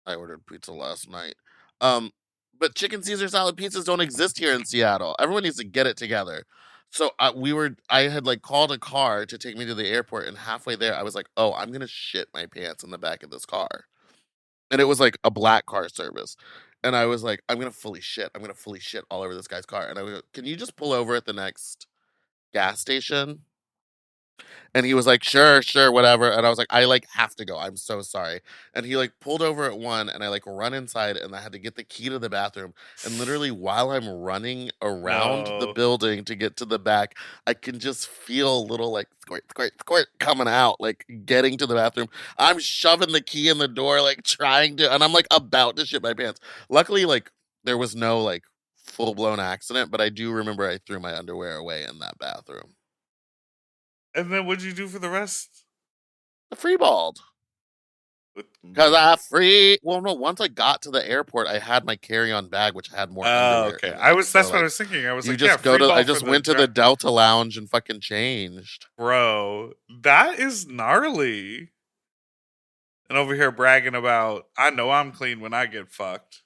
I ordered pizza last night. Um, but chicken Caesar salad pizzas don't exist here in Seattle. Everyone needs to get it together. So I had like called a car to take me to the airport, and halfway there, I was like, "Oh, I'm gonna shit my pants in the back of this car." And it was like a black car service, and I was like, "I'm gonna fully shit. I'm gonna fully shit all over this guy's car." And I was, "Can you just pull over at the next gas station?" And he was like, "Sure, sure, whatever." And I was like, "I like have to go. I'm so sorry." And he like pulled over at one, and I like run inside, and I had to get the key to the bathroom. And literally, while I'm running around the No. building to get to the back, I can just feel a little like squirt, squirt, squirt coming out, like getting to the bathroom. I'm shoving the key in the door, like trying to, and I'm like about to shit my pants. Luckily, like there was no like full blown accident, but I do remember I threw my underwear away in that bathroom. And then what'd you do for the rest? I freeballed. With Cause I free. Well, no. Once I got to the airport, I had my carry-on bag, which had more Oh, underwear okay. in it. So That's what I like, was thinking. I was you like, yeah, just go free to. I ball for just the went to the Delta Lounge and fucking changed. bro. That is gnarly. And over here bragging about, I know I'm clean when I get fucked.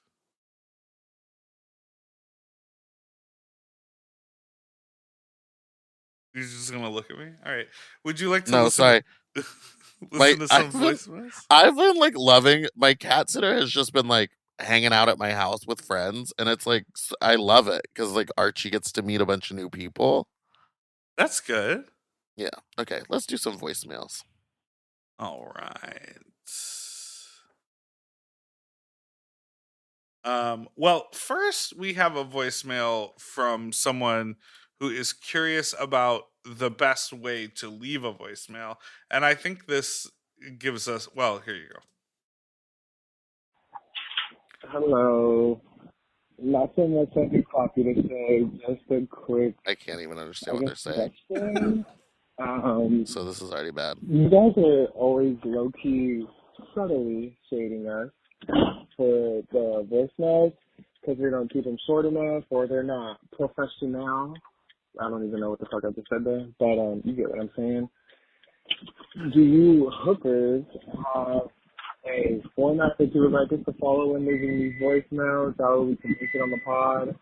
You're just gonna look at me? All right. Would you like to No, listen sorry. to My listen to I've some been voicemails? I've been like loving my cat sitter has just been like hanging out at my house with friends, and it's like I love it because like Archie gets to meet a bunch of new people. That's good. Yeah. Okay. Let's do some voicemails. All right. Well, first we have a voicemail from someone who is curious about the best way to leave a voicemail. And I think this gives us, well, here you go. Hello. Not so much something coffee to say, just a quick, I can't even I understand what guess, they're saying. question. So this is already bad. You guys are always low-key, subtly shading us for the voicemails because we don't keep them short enough or they're not professional. I don't even know what the fuck I just said there, but you get what I'm saying. Do you hookers have a format that you would like us to follow when leaving these voicemails? That way we can use it on the pod.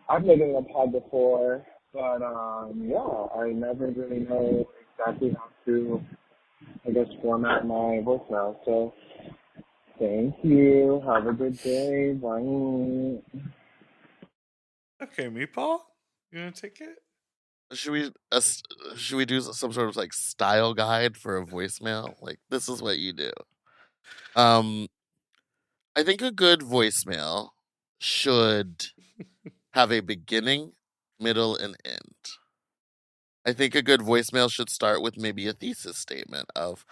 I've made it on the pod before, but yeah, I never really know exactly how to, I guess, format my voicemail. So thank you. Have a good day. Bye. Okay, Meatball, you gonna take it? Should we should we do some sort of like style guide for a voicemail? Like this is what you do. Um, I think a good voicemail should have a beginning, middle, and end. I think a good voicemail should start with maybe a thesis statement of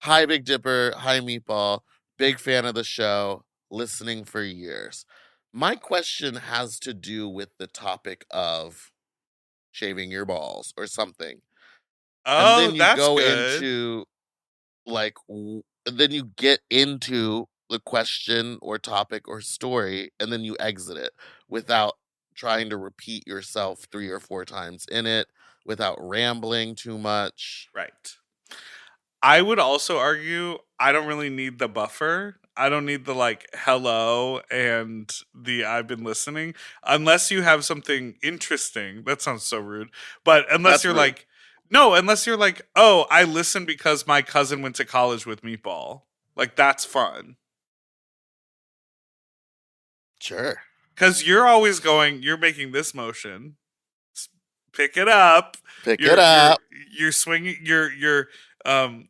"Hi Big Dipper, hi Meatball, big fan of the show, listening for years." My question has to do with the topic of shaving your balls or something. And Oh, then you that's go good. into like then you get into the question or topic or story, and then you exit it without trying to repeat yourself 3 or 4 times in it, without rambling too much. Right. I would also argue I don't really need the buffer. I don't need the like hello and the I've been listening unless you have something interesting. That sounds so rude. But unless That's you're rude. like no, unless you're like, "Oh, I listened because my cousin went to college with Meatball." Like that's fun. Sure. Cuz you're making this motion. Pick it up. Pick it You're up. you're swinging you're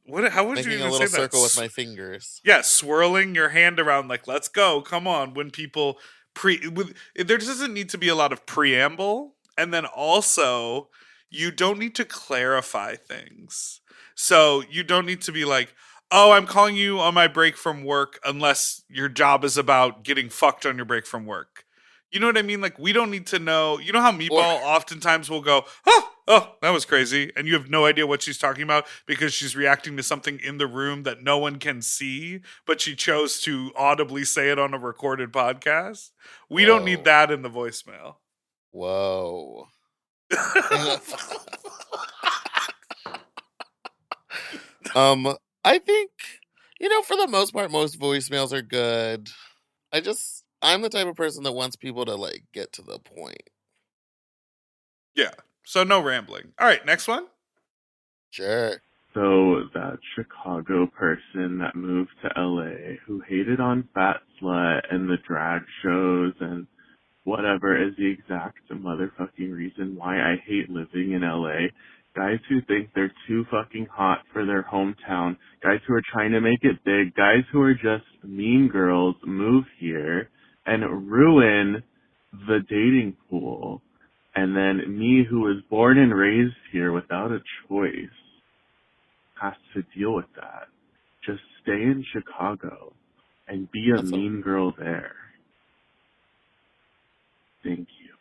what how would you Making a even say little that? circle with my fingers. Yeah, swirling your hand around like let's go, come on. When people there doesn't need to be a lot of preamble, and then also you don't need to clarify things. So you don't need to be like, oh, I'm calling you on my break from work unless your job is about getting fucked on your break from work. You know what I mean? Like, we don't need to know. You know how Or Meatball oftentimes will go, oh, that was crazy. And you have no idea what she's talking about because she's reacting to something in the room that no one can see, but she chose to audibly say it on a recorded podcast. We don't need whoa, that in the voicemail. whoa. I think, for the most part, most voicemails are good. I'm the type of person that wants people to like get to the point. Yeah. So no rambling. All right, next one. Sure. So that Chicago person that moved to LA who hated on Fat Slut and the drag shows and whatever is the exact motherfucking reason why I hate living in LA. Guys who think they're too fucking hot for their hometown, guys who are trying to make it big, guys who are just mean girls move here and ruin the dating pool. And then me, who was born and raised here without a choice, has to deal with that. Just stay in Chicago and be a That's mean girl there. Thank you.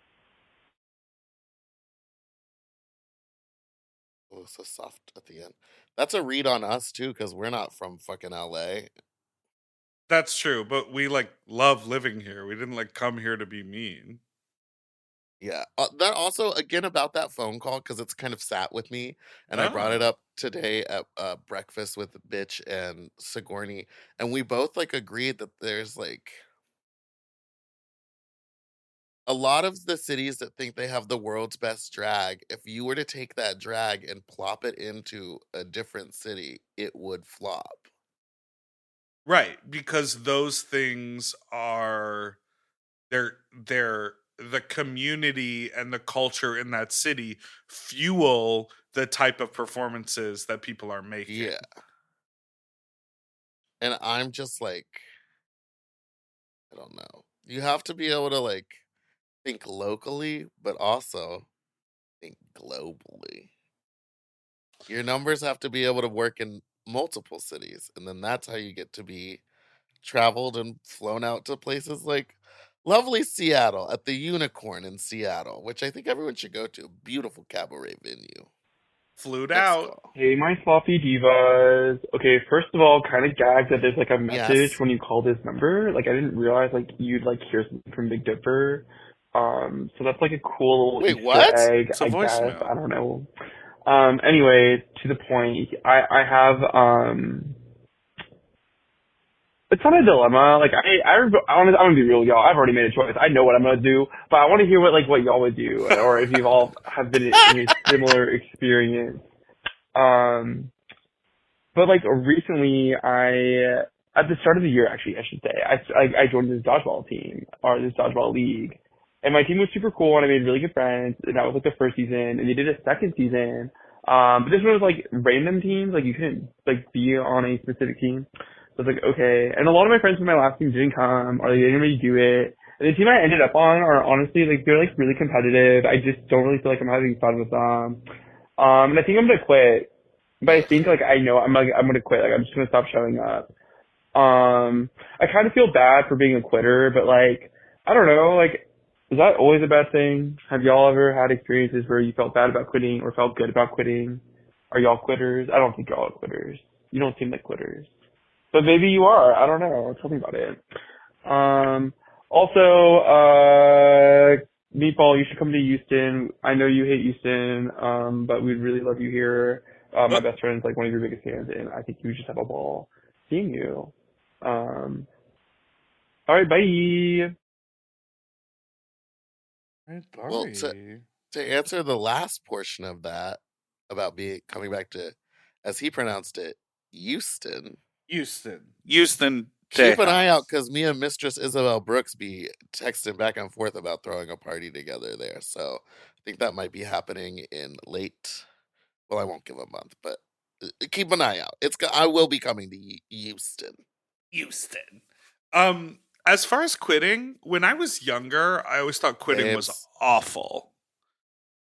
so soft at the end. That's a read on us too, because we're not from fucking LA. That's true, but we like love living here. We didn't like come here to be mean. Yeah. That also, again, about that phone call, because it's kind of sat with me, and I brought it Oh. up today at breakfast with Bitch and Sigourney, and we both like agreed that there's like a lot of the cities that think they have the world's best drag. If you were to take that drag and plop it into a different city, it would flop. Right, because those things are they're the community and the culture in that city fuel the type of performances that people are making. Yeah. And I'm just like, I don't know. You have to be able to like think locally, but also think globally. Your numbers have to be able to work in multiple cities, and then that's how you get to be traveled and flown out to places like lovely Seattle at the Unicorn in Seattle, which I think everyone should go to. Beautiful cabaret venue. Flued Next out. call. Hey, my sloppy divas. Okay, first of all, kind of gagged that there's like a message Yes. when you call this number. Like, I didn't realize like you'd like hear something from Big Dipper. So that's like a cool Wait, Easter what? egg, It's a I guess. voicemail. I don't know. Anyway, to the point, I have it's not a dilemma. Like I'm gonna be real, y'all. I've already made a choice. I know what I'm gonna do, but I want to hear what y'all would do, or if you've all have been in a similar experience. But like recently, at the start of the year, actually, I should say, I joined this dodgeball team or this dodgeball league, and my team was super cool, and I made really good friends. And that was like the first season, and they did a second season. But this one was like random teams, like you couldn't like be on a specific team. So I was like, okay. And a lot of my friends from my last team didn't come, or they didn't really do it. And the team I ended up on are honestly like they're like really competitive. I just don't really feel like I'm having fun with them. And I think I'm gonna quit. But I think like I know I'm gonna quit. Like I'm just gonna stop showing up. I kind of feel bad for being a quitter, but like I don't know. Like, is that always a bad thing? Have y'all ever had experiences where you felt bad about quitting or felt good about quitting? Are y'all quitters? I don't think y'all are quitters. You don't seem like quitters. But maybe you are. I don't know. Tell me about it. Also, Meatball, you should come to Houston. I know you hate Houston, but we'd really love you here. My best friend's like one of your biggest fans, and I think you would just have a ball seeing you. All right, bye. Well, to answer the last portion of that about coming back to, as he pronounced it, Houston. Houston. Keep an eye out, because me and Mistress Isabel Brooks be texting back and forth about throwing a party together there. So I think that might be happening in late. Well, I won't give a month, but keep an eye out. I will be coming to Houston. As far as quitting, when I was younger, I always thought quitting was Babes. awful.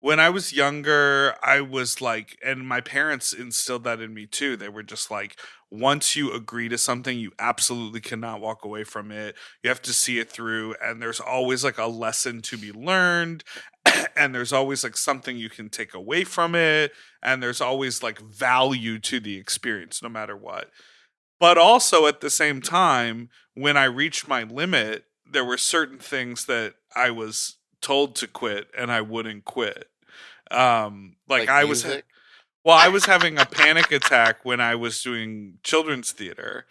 when I was younger, I was like, and my parents instilled that in me too. They were just like, once you agree to something, you absolutely cannot walk away from it. You have to see it through, and there's always like a lesson to be learned, and there's always like something you can take away from it, and there's always like value to the experience, no matter what. But also at the same time, when I reached my limit, there were certain things that I was told to quit and I wouldn't quit. Like Like I was music. well, I was having a panic attack when I was doing children's theater.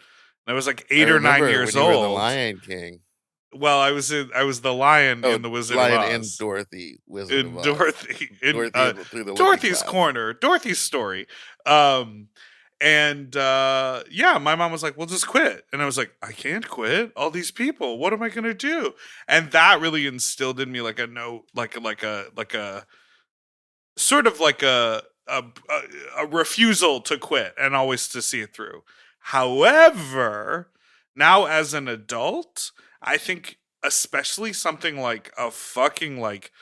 I was like I 8 or 9 remember when years you were in The old. Lion King. Well, I was the lion Oh, in the Wizard of Lion and Oz. Dorothy, Wizard of In Oz. Dorothy through the Looking Dorothy's Glass. corner, Dorothy's story. Um and yeah, my mom was like, "Well, just quit." And I was like, "I can't quit. All these people. What am I going to do?" And that really instilled in me like a no like a sort of like a refusal to quit and always to see it through. However, now as an adult, I think especially something like a fucking like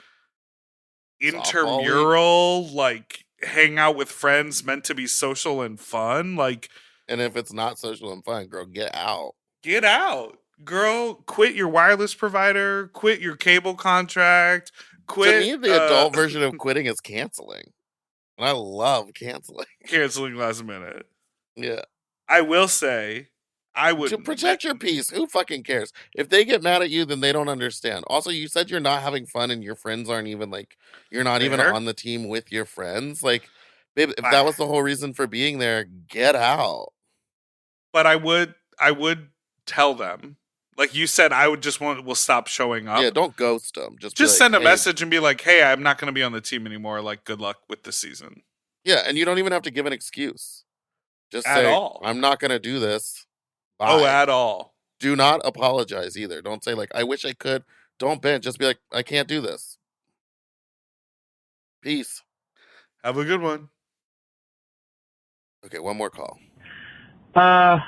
Softball league. intramural like hang out with friends meant to be social and fun, like And if it's not social and fun, girl, get out. get out. Girl, quit your wireless provider, quit your cable contract, To me, quit the adult version of quitting is canceling. And I love canceling. canceling last minute. Yeah. I will say, I would To protect your peace. Who fucking cares? If they get mad at you, then they don't understand. Also, you said you're not having fun and your friends aren't even like, you're not even There? on the team with your friends. Like, babe, if that was the whole reason for being there, get out. But I would tell them, like you said, I would just will stop showing up. Yeah, don't ghost them. Just Just be like, send a hey. message and be like, "Hey, I'm not going to be on the team anymore. Like, good luck with the season." Yeah, and you don't even have to give an excuse. Just At say, all. I'm not going to do this. Bye. Oh, at all. Do not apologize either. Don't say, like, I wish I could. Don't bend. Just be like, I can't do this. Peace. Have a good one. Okay, one more call. Hi,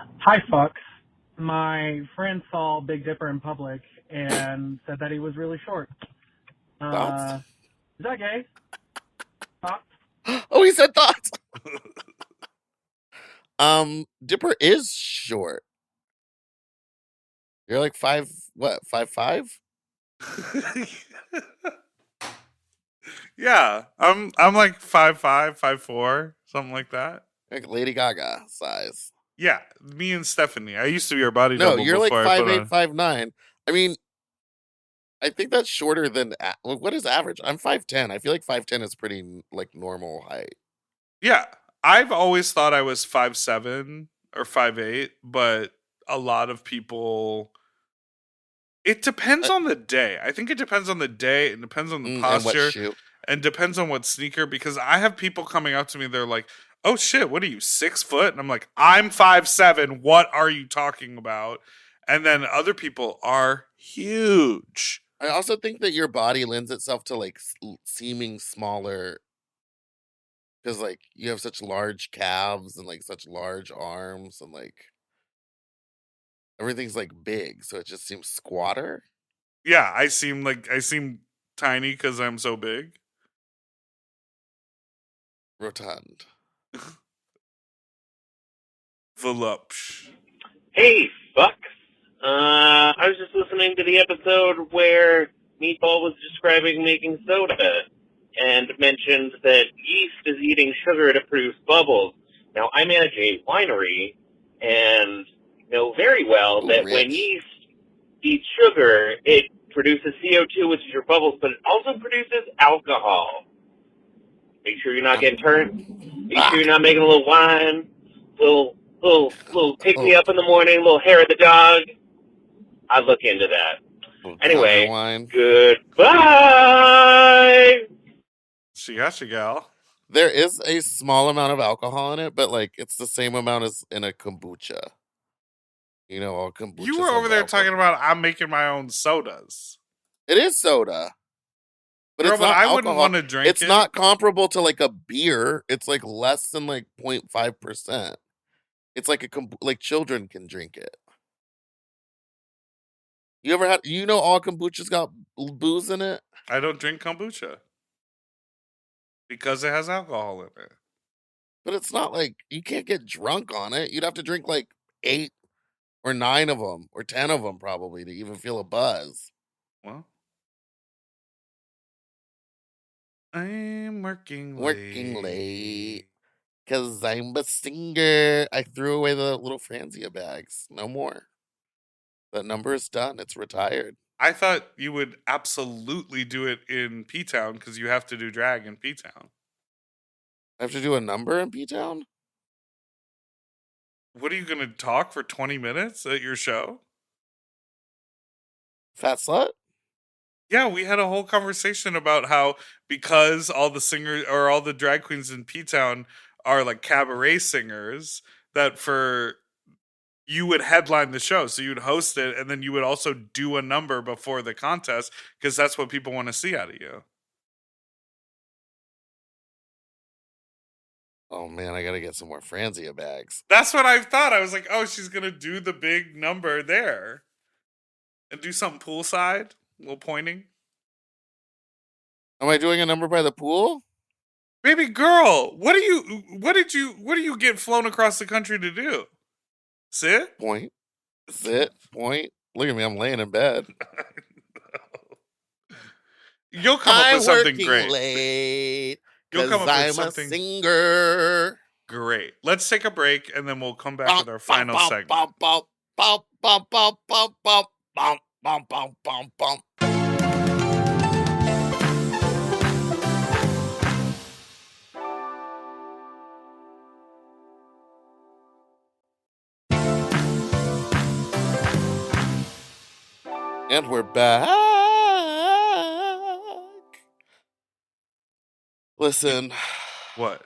fucks. My friend saw Big Dipper in public and said that he was really short. Thoughts? Is that gay? Thoughts? Oh, he said thoughts. Dipper is short. You're like 5'5"? Yeah, I'm like 5'5", 5'4", something like that. Like Lady Gaga size. Yeah, me and Stephanie. I used to be her body No, double. you're like before I put 5'8", on. 5'9". I mean, I think that's shorter than what is average? I'm 5'10". I feel like 5'10" is pretty like normal height. Yeah, I've always thought I was 5'7" or 5'8", but a lot of people. It depends on the day. I think it depends on the day. It depends on the And what posture, shoe? and depends on what sneaker. Because I have people coming up to me. They're like, "Oh shit, what are you 6 foot?" And I'm like, "I'm 5'7". What are you talking about? And then other people are huge. I also think that your body lends itself to like seeming smaller because like you have such large calves and like such large arms and like everything's like big, so it just seems squatter. Yeah, I seem tiny because I'm so big. Rotund. Volupsh. Hey, fucks. I was just listening to the episode where Meatball was describing making soda and mentioned that yeast is eating sugar to produce bubbles. Now, I manage a winery and know very well Ooh, that rich. when yeast eats sugar, it produces CO2, which is your bubbles, but it also produces alcohol. Make sure you're not getting turned. Make sure you're not making a little wine, little pick me up in the morning, little hair of the dog. I'd look into that. Anyway, wine. Goodbye. Shigasha gal. There is a small amount of alcohol in it, but like it's the same amount as in a kombucha. You know, all kombucha. You were over there talking about I'm making my own sodas. It is soda. But Girl, it's not I alcohol. wouldn't want to drink it's it. not comparable to like a beer. It's like less than like 0.5%. It's like like children can drink it. You ever had? You know, all kombucha's got booze in it. I don't drink kombucha. because it has alcohol in it. But it's not like you can't get drunk on it. You'd have to drink like 8 or 9 of them or 10 of them probably to even feel a buzz. Well, I'm working Working late. late because I'm a singer. I threw away the little Franzia bags. No more. That number is done. It's retired. I thought you would absolutely do it in P-Town because you have to do drag in P-Town. I have to do a number in Ptown? What are you going to talk for 20 minutes at your show? Fat slut? Yeah, we had a whole conversation about how because all the singers or all the drag queens in P-Town are like cabaret singers, that for you would headline the show. So you'd host it and then you would also do a number before the contest because that's what people want to see out of you. Oh man, I gotta get some more Franzia bags. That's what I thought. I was like, oh, she's going to do the big number there and do something poolside, a little pointing. Am I doing a number by the pool? Baby girl, what do you get flown across the country to do? Sit? Point. Sit. Point. Look at me, I'm laying in bed. You'll come up with something great. Late You'll come up I'm with something a singer. great. Let's take a break and then we'll come back with our final segment. Bump, bump, bump, bump, bump, bump, bump, bump, bump, bump, bump, bump. And we're back. Listen. What?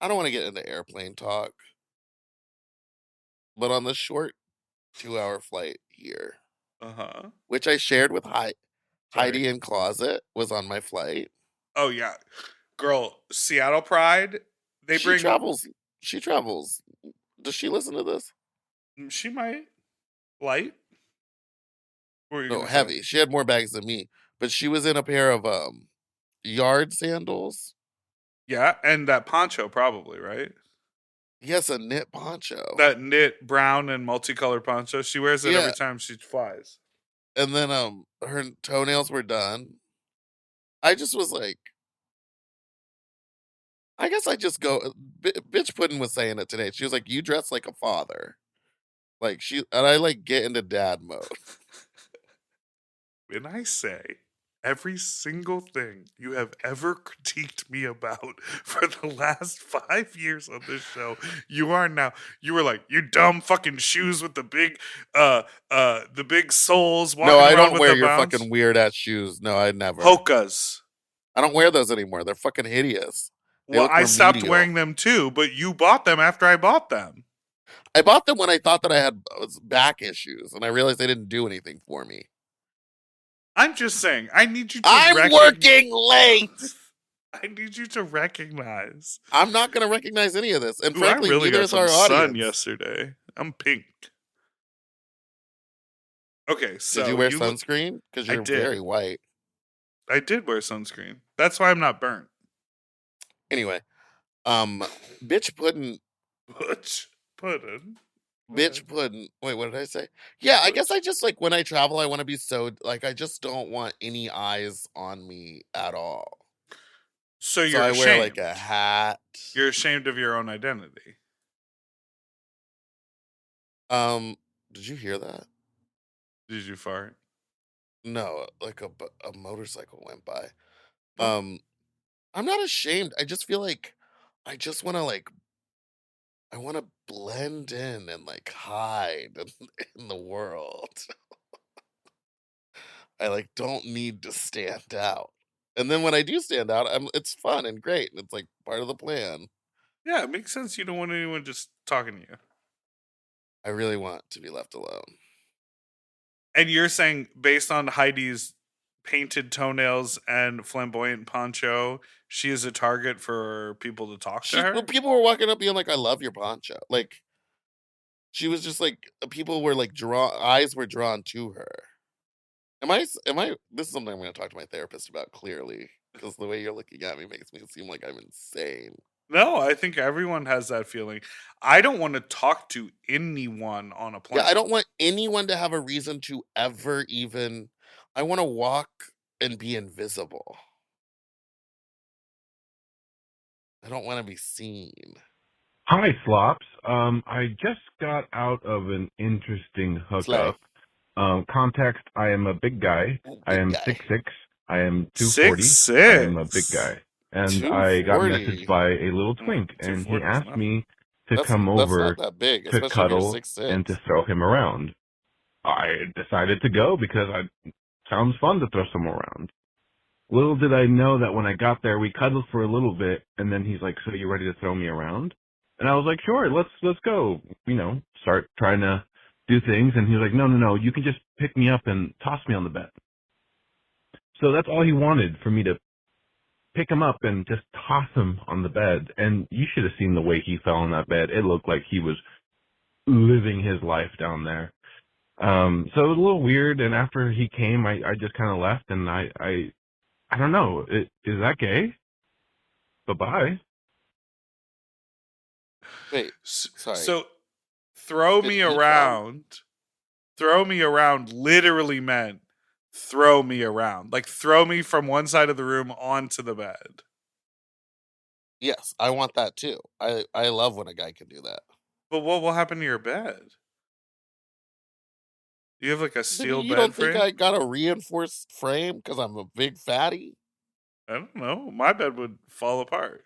I don't want to get into airplane talk. But on the short 2-hour flight here, which I shared with Heidi in Closet, was on my flight. Oh yeah. Girl, Seattle Pride, She travels. Does she listen to this? She might. Light? No, heavy. She had more bags than me. But she was in a pair of yard sandals. Yeah, and that poncho probably, right? Yes, a knit poncho. That knit brown and multicolored poncho. She wears it every time she flies. And then her toenails were done. I just was like, I guess I just go. Bitch Puddin was saying it today. She was like, "You dress like a father." Like and I like get into dad mode. When I say every single thing you have ever critiqued me about for the last 5 years on this show, you were like, you dumb fucking shoes with the big soles. No, I don't wear your bounce. fucking weird ass shoes. No, I never. Hokas. I don't wear those anymore. They're fucking hideous. Well, I stopped wearing them too, but you bought them after I bought them. I bought them when I thought that I had back issues, and I realized they didn't do anything for me. I'm just saying, I need you to I'm working late! I need you to recognize. I'm not going to recognize any of this. And frankly, I really neither got is some our sun audience. yesterday. I'm pink. Okay, so did you wear sunscreen? Because you're very white. I did wear sunscreen. That's why I'm not burnt. Anyway, Bitch Puddin. Bitch Puddin. Wait, what did I say? Yeah, I guess I just like when I travel, I want to be so like I just don't want any eyes on me at all. So I ashamed. Wear like a hat. You're ashamed of your own identity. Did you hear that? Did you fart? No, like a motorcycle went by. I'm not ashamed. I just feel like I just want to I want to blend in and like hide in the world. I don't need to stand out. And then when I do stand out, it's fun and great. And it's like part of the plan. Yeah, it makes sense. You don't want anyone just talking to you. I really want to be left alone. And you're saying based on Heidi's painted toenails and flamboyant poncho, she is a target for people to talk to her? People were walking up being like, I love your poncho. Like, she was just like, people were like, eyes were drawn to her. This is something I'm going to talk to my therapist about clearly, because the way you're looking at me makes me seem like I'm insane. No, I think everyone has that feeling. I don't want to talk to anyone on a plane. Yeah, I don't want anyone to have a reason to ever even. I want to walk and be invisible. I don't want to be seen. Hi, Slops. I just got out of an interesting Slay. hookup. Context, I am a big guy. Oh, I big am guy. 6'6". I am 240. I am a big 6'6". guy. And I got messaged 240. by a little Mm, twink, and he 240 is asked nothing. me to That's come not over that big, to especially if you're cuddle 6'6". and to throw him around. I decided to go because it sounds fun to throw someone around. Little did I know that when I got there, we cuddled for a little bit, and then he's like, "So you ready to throw me around?" And I was like, "Sure, let's go." Start trying to do things, and he was like, "No, you can just pick me up and toss me on the bed." So that's all he wanted, for me to pick him up and just toss him on the bed. And you should have seen the way he fell on that bed. It looked like he was living his life down there. So it was a little weird. And after he came, I just kind of left, and I don't know. Is that gay? Bye-bye. Wait, sorry. So throw Did me he around. Throw me around literally meant throw me around. Like throw me from one side of the room onto the bed. Yes, I want that too. I love when a guy can do that. But what will happen to your bed? Do you have like a steel You bed don't frame? think I got a reinforced frame because I'm a big fatty? I don't know. My bed would fall apart.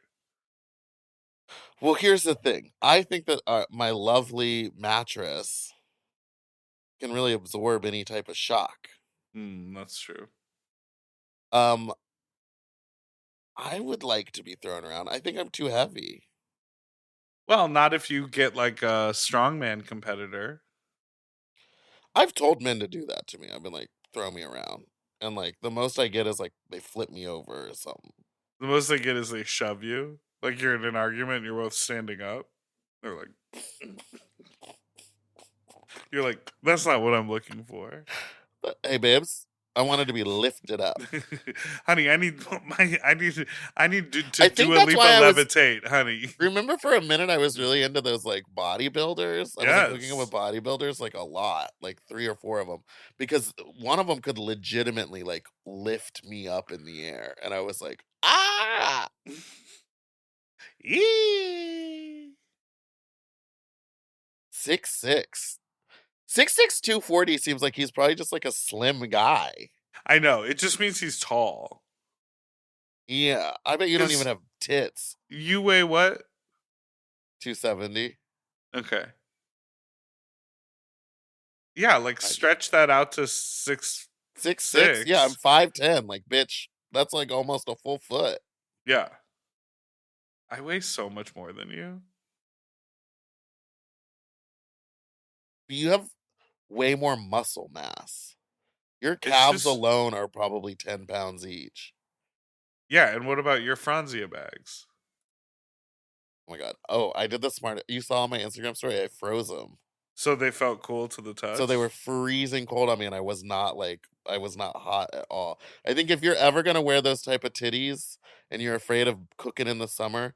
Well, here's the thing. I think that my lovely mattress can really absorb any type of shock. That's true. I would like to be thrown around. I think I'm too heavy. Well, not if you get like a strongman competitor. I've told men to do that to me. I've been like, throw me around. And like the most I get is like they flip me over or something. The most they get is they shove you. Like you're in an argument and you're both standing up. They're like, you're like, that's not what I'm looking for. Hey, babes, I wanted to be lifted up. Honey, I need to I do think a that's leap why of I was. levitate, honey. Remember for a minute I was really into those like bodybuilders? I was like hooking up Yes. with bodybuilders like a lot, like 3 or 4 of them, because one of them could legitimately like lift me up in the air, and I was like, ah, Eee. 6'6", 6'6", 240 seems like he's probably just like a slim guy. I know. It just means he's tall. Yeah, I bet you don't 'Cause even have tits. You weigh what? 270. Okay. Yeah, like stretch that out to 6'6". Yeah, I'm 5'10". Like, bitch, that's like almost a full foot. Yeah. I weigh so much more than you. You have way more muscle mass. Your calves just- alone are probably 10 pounds each. Yeah, and what about your Franzia bags? Oh my god. Oh, I did the smart. You saw my Instagram story. I froze them. So they felt cool to the touch? So they were freezing cold on me, and I was not hot at all. I think if you're ever gonna wear those type of titties and you're afraid of cooking in the summer,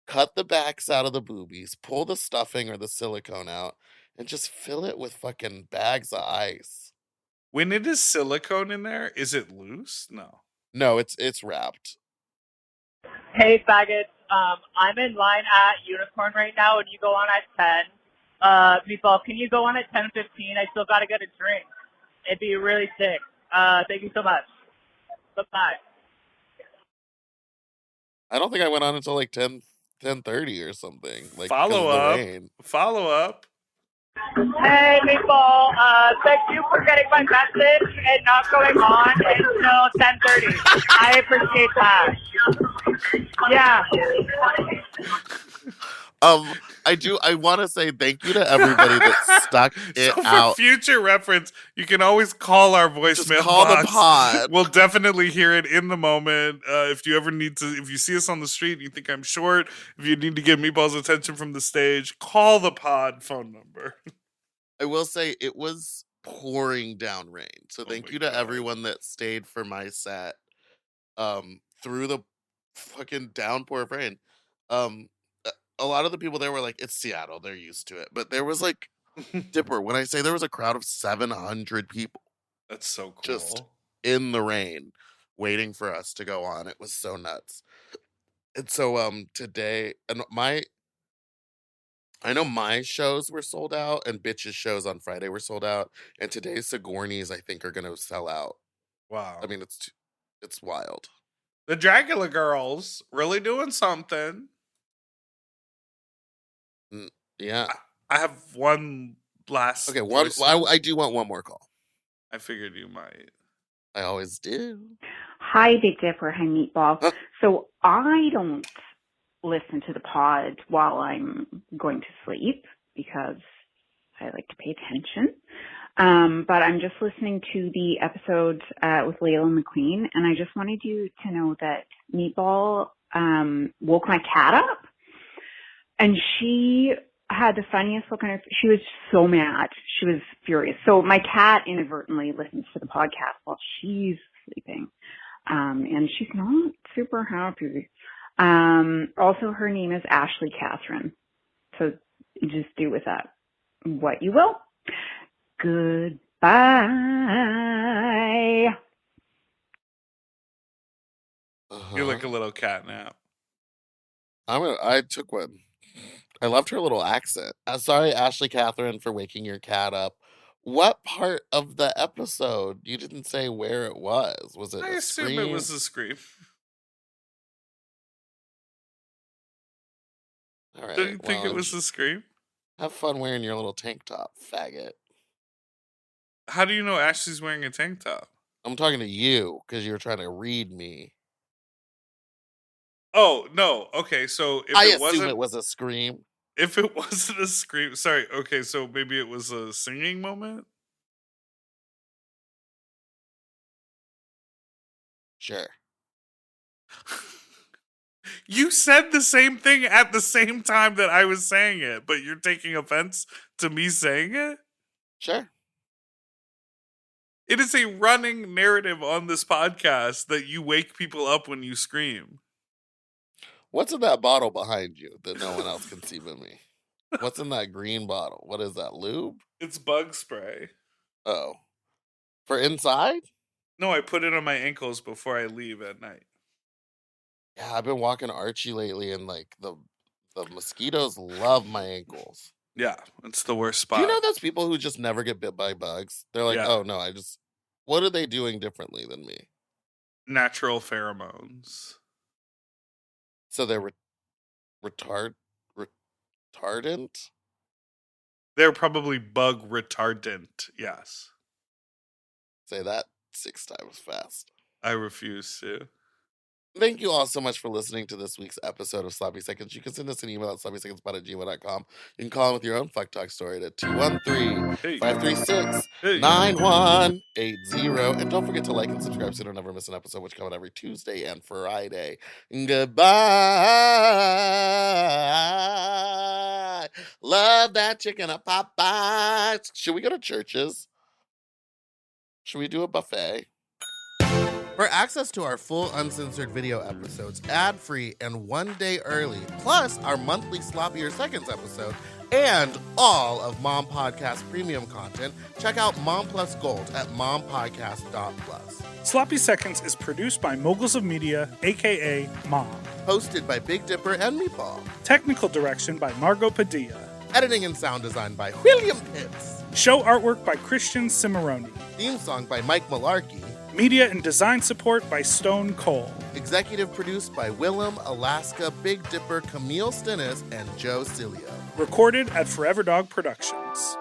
cut the backs out of the boobies, pull the stuffing or the silicone out, and just fill it with fucking bags of ice. When it is silicone in there, is it loose? No. No, it's wrapped. Hey, faggots. I'm in line at Unicorn right now, and you go on at 10. Meatball, can you go on at 10:15? I still gotta get a drink. It'd be really sick. Thank you so much. Bye-bye. I don't think I went on until like 10:30 or something. Like, 'cause Follow of the up. rain. Follow up. Hey, Meatball. Thank you for getting my message and not going on until 10:30. I appreciate that. Yeah. I want to say thank you to everybody that stuck it So for out. future reference, you can always call our voicemail call the box. pod. We'll definitely hear it in the moment. If you ever need to, if you see us on the street and you think I'm short, if you need to get Meatball's attention from the stage, call the pod phone number. I will say it was pouring down rain. So thank you to everyone that stayed for my set through the fucking downpour of rain. A lot of the people there were like, it's Seattle, they're used to it. But there was like Dipper, when I say there was a crowd of 700 people That's so cool. just in the rain waiting for us to go on. It was so nuts. And so today, and I know my shows were sold out, and Bitch's shows on Friday were sold out, and today's Sigourney's I think are gonna sell out. Wow. I mean, it's wild. The Dracula girls really doing something. Yeah. I have one last. Okay, I do want one more call. I figured you might. I always do. Hi, Big Dipper. Hi, Meatball. So I don't listen to the pod while I'm going to sleep because I like to pay attention. But I'm just listening to the episode with Layla McQueen, and I just wanted you to know that Meatball woke my cat up, and she had the funniest look on her. She was so mad. She was furious. So my cat inadvertently listens to the podcast while she's sleeping, and she's not super happy. Also, her name is Ashley Catherine. So just do with that what you will. Goodbye. You're like a little cat nap. I took one. I loved her little accent. Sorry, Ashley Catherine, for waking your cat up. What part of the episode? You didn't say where it was. Was it I a assume scream? it was a scream. All right. Don't you think well, it was a scream? Have fun wearing your little tank top, faggot. How do you know Ashley's wearing a tank top? I'm talking to you because you were trying to read me. Oh, no. Okay, so if I it assume wasn't, it was a scream. if it wasn't a scream, sorry. Okay, so maybe it was a singing moment. Sure. You said the same thing at the same time that I was saying it, but you're taking offense to me saying it? Sure. It is a running narrative on this podcast that you wake people up when you scream. What's in that bottle behind you that no one else can see but me? What's in that green bottle? What is that, lube? It's bug spray. Oh. For inside? No, I put it on my ankles before I leave at night. Yeah, I've been walking Archie lately, and like the mosquitoes love my ankles. Yeah, it's the worst spot. Do you know those people who just never get bit by bugs? They're like, Yeah. oh no, what are they doing differently than me? Natural pheromones. So they're retardant? They're probably bug retardant, yes. Say that 6 times fast. I refuse to. Thank you all so much for listening to this week's episode of Sloppy Seconds. You can send us an email at sloppysecondspot@gmail.com. You can call in with your own fuck talk story at 213-536-9180. And don't forget to like and subscribe so you don't ever miss an episode, which come out every Tuesday and Friday. Goodbye. Love that chicken at Popeyes. Should we go to churches? Should we do a buffet? For access to our full uncensored video episodes, ad-free and 1 day early, plus our monthly Sloppier Seconds episode, and all of Mom Podcast premium content, check out Mom Plus Gold at mompodcast.plus. Sloppy Seconds is produced by Moguls of Media, aka Mom. Hosted by Big Dipper and Meatball. Technical direction by Margot Padilla. Editing and sound design by William Pitts. Show artwork by Christian Cimarroni. Theme song by Mike Malarkey. Media and design support by Stone Cole. Executive produced by Willem, Alaska, Big Dipper, Camille Stennis, and Joe Cilio. Recorded at Forever Dog Productions.